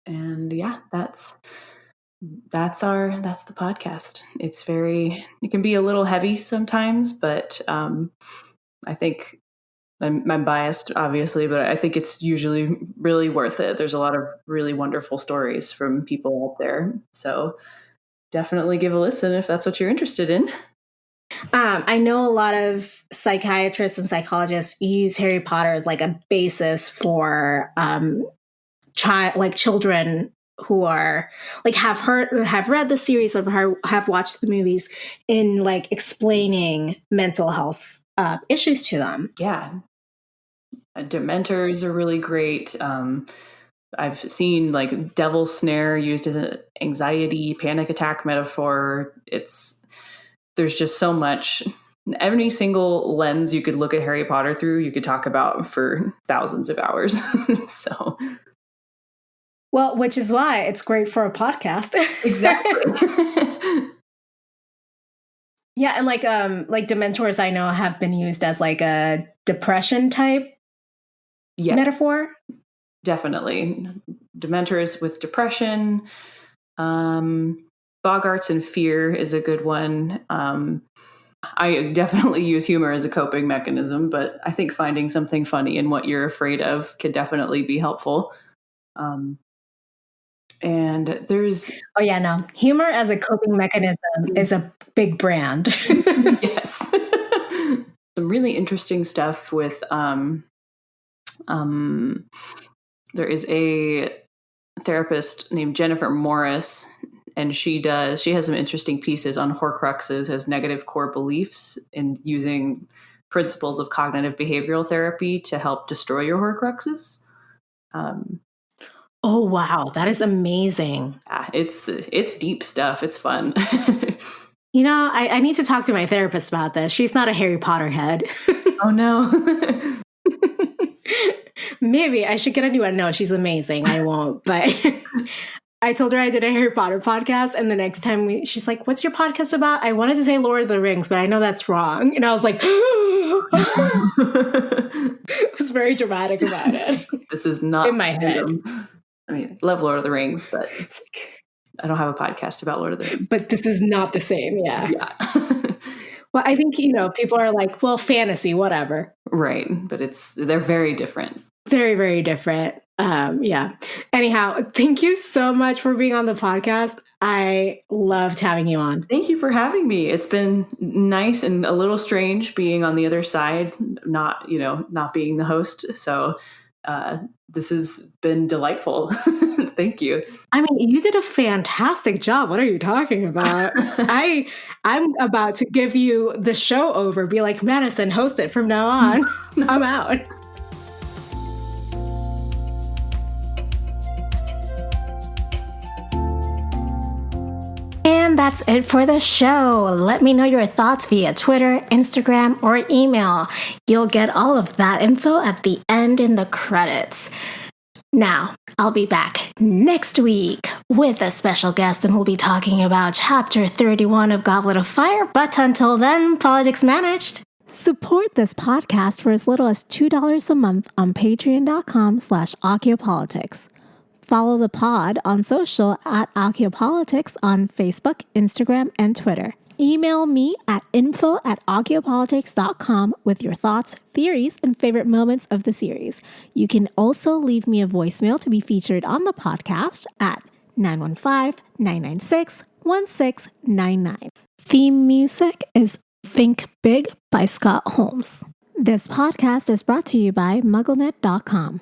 And that's the podcast. It can be a little heavy sometimes, but I think I'm biased, obviously, but I think it's usually really worth it. There's a lot of really wonderful stories from people out there. So definitely give a listen if that's what you're interested in. I know a lot of psychiatrists and psychologists use Harry Potter as like a basis for children who are like have read the series or have watched the movies in like explaining mental health issues to them. Yeah. Dementors are really great. I've seen like Devil's Snare used as an anxiety panic attack metaphor. There's just so much. Every single lens you could look at Harry Potter through, you could talk about for thousands of hours. So, well, which is why it's great for a podcast. Exactly. Yeah, and like Dementors, I know have been used as like a depression type metaphor. Definitely, Dementors with depression. Boggarts and fear is a good one. I definitely use humor as a coping mechanism, but I think finding something funny in what you're afraid of can definitely be helpful. And there's... Oh, yeah, no. Humor as a coping mechanism is a big brand. Yes. Some really interesting stuff with... there is a therapist named Jennifer Morris, and she has some interesting pieces on Horcruxes as negative core beliefs and using principles of cognitive behavioral therapy to help destroy your Horcruxes. Oh, wow. That is amazing. Yeah, it's deep stuff. It's fun. You know, I need to talk to my therapist about this. She's not a Harry Potter head. Oh, no. Maybe I should get a new one. No, she's amazing. I won't. But I told her I did a Harry Potter podcast. And the next time she's like, what's your podcast about? I wanted to say Lord of the Rings, but I know that's wrong. And I was like, I was very dramatic about it. This is not in my head. I mean, love Lord of the Rings, but I don't have a podcast about Lord of the Rings. But this is not the same. Yeah. Yeah. Well, I think, people are like, well, fantasy, whatever. Right. But they're very different. Very, very different. Yeah. Anyhow, thank you so much for being on the podcast. I loved having you on. Thank you for having me. It's been nice and a little strange being on the other side, not being the host. So this has been delightful. Thank you. I mean, you did a fantastic job. What are you talking about? I'm about to give you the show over. Be like, Madison, host it from now on. I'm out. And that's it for the show. Let me know your thoughts via Twitter, Instagram, or email. You'll get all of that info at the end in the credits. Now, I'll be back next week with a special guest, and we'll be talking about Chapter 31 of Goblet of Fire. But until then, politics managed. Support this podcast for as little as $2 a month on patreon.com/Akiopolitics. Follow the pod on social at Akiopolitics on Facebook, Instagram, and Twitter. Email me at info@akiopolitics.com with your thoughts, theories, and favorite moments of the series. You can also leave me a voicemail to be featured on the podcast at 915-996-1699. Theme music is Think Big by Scott Holmes. This podcast is brought to you by MuggleNet.com.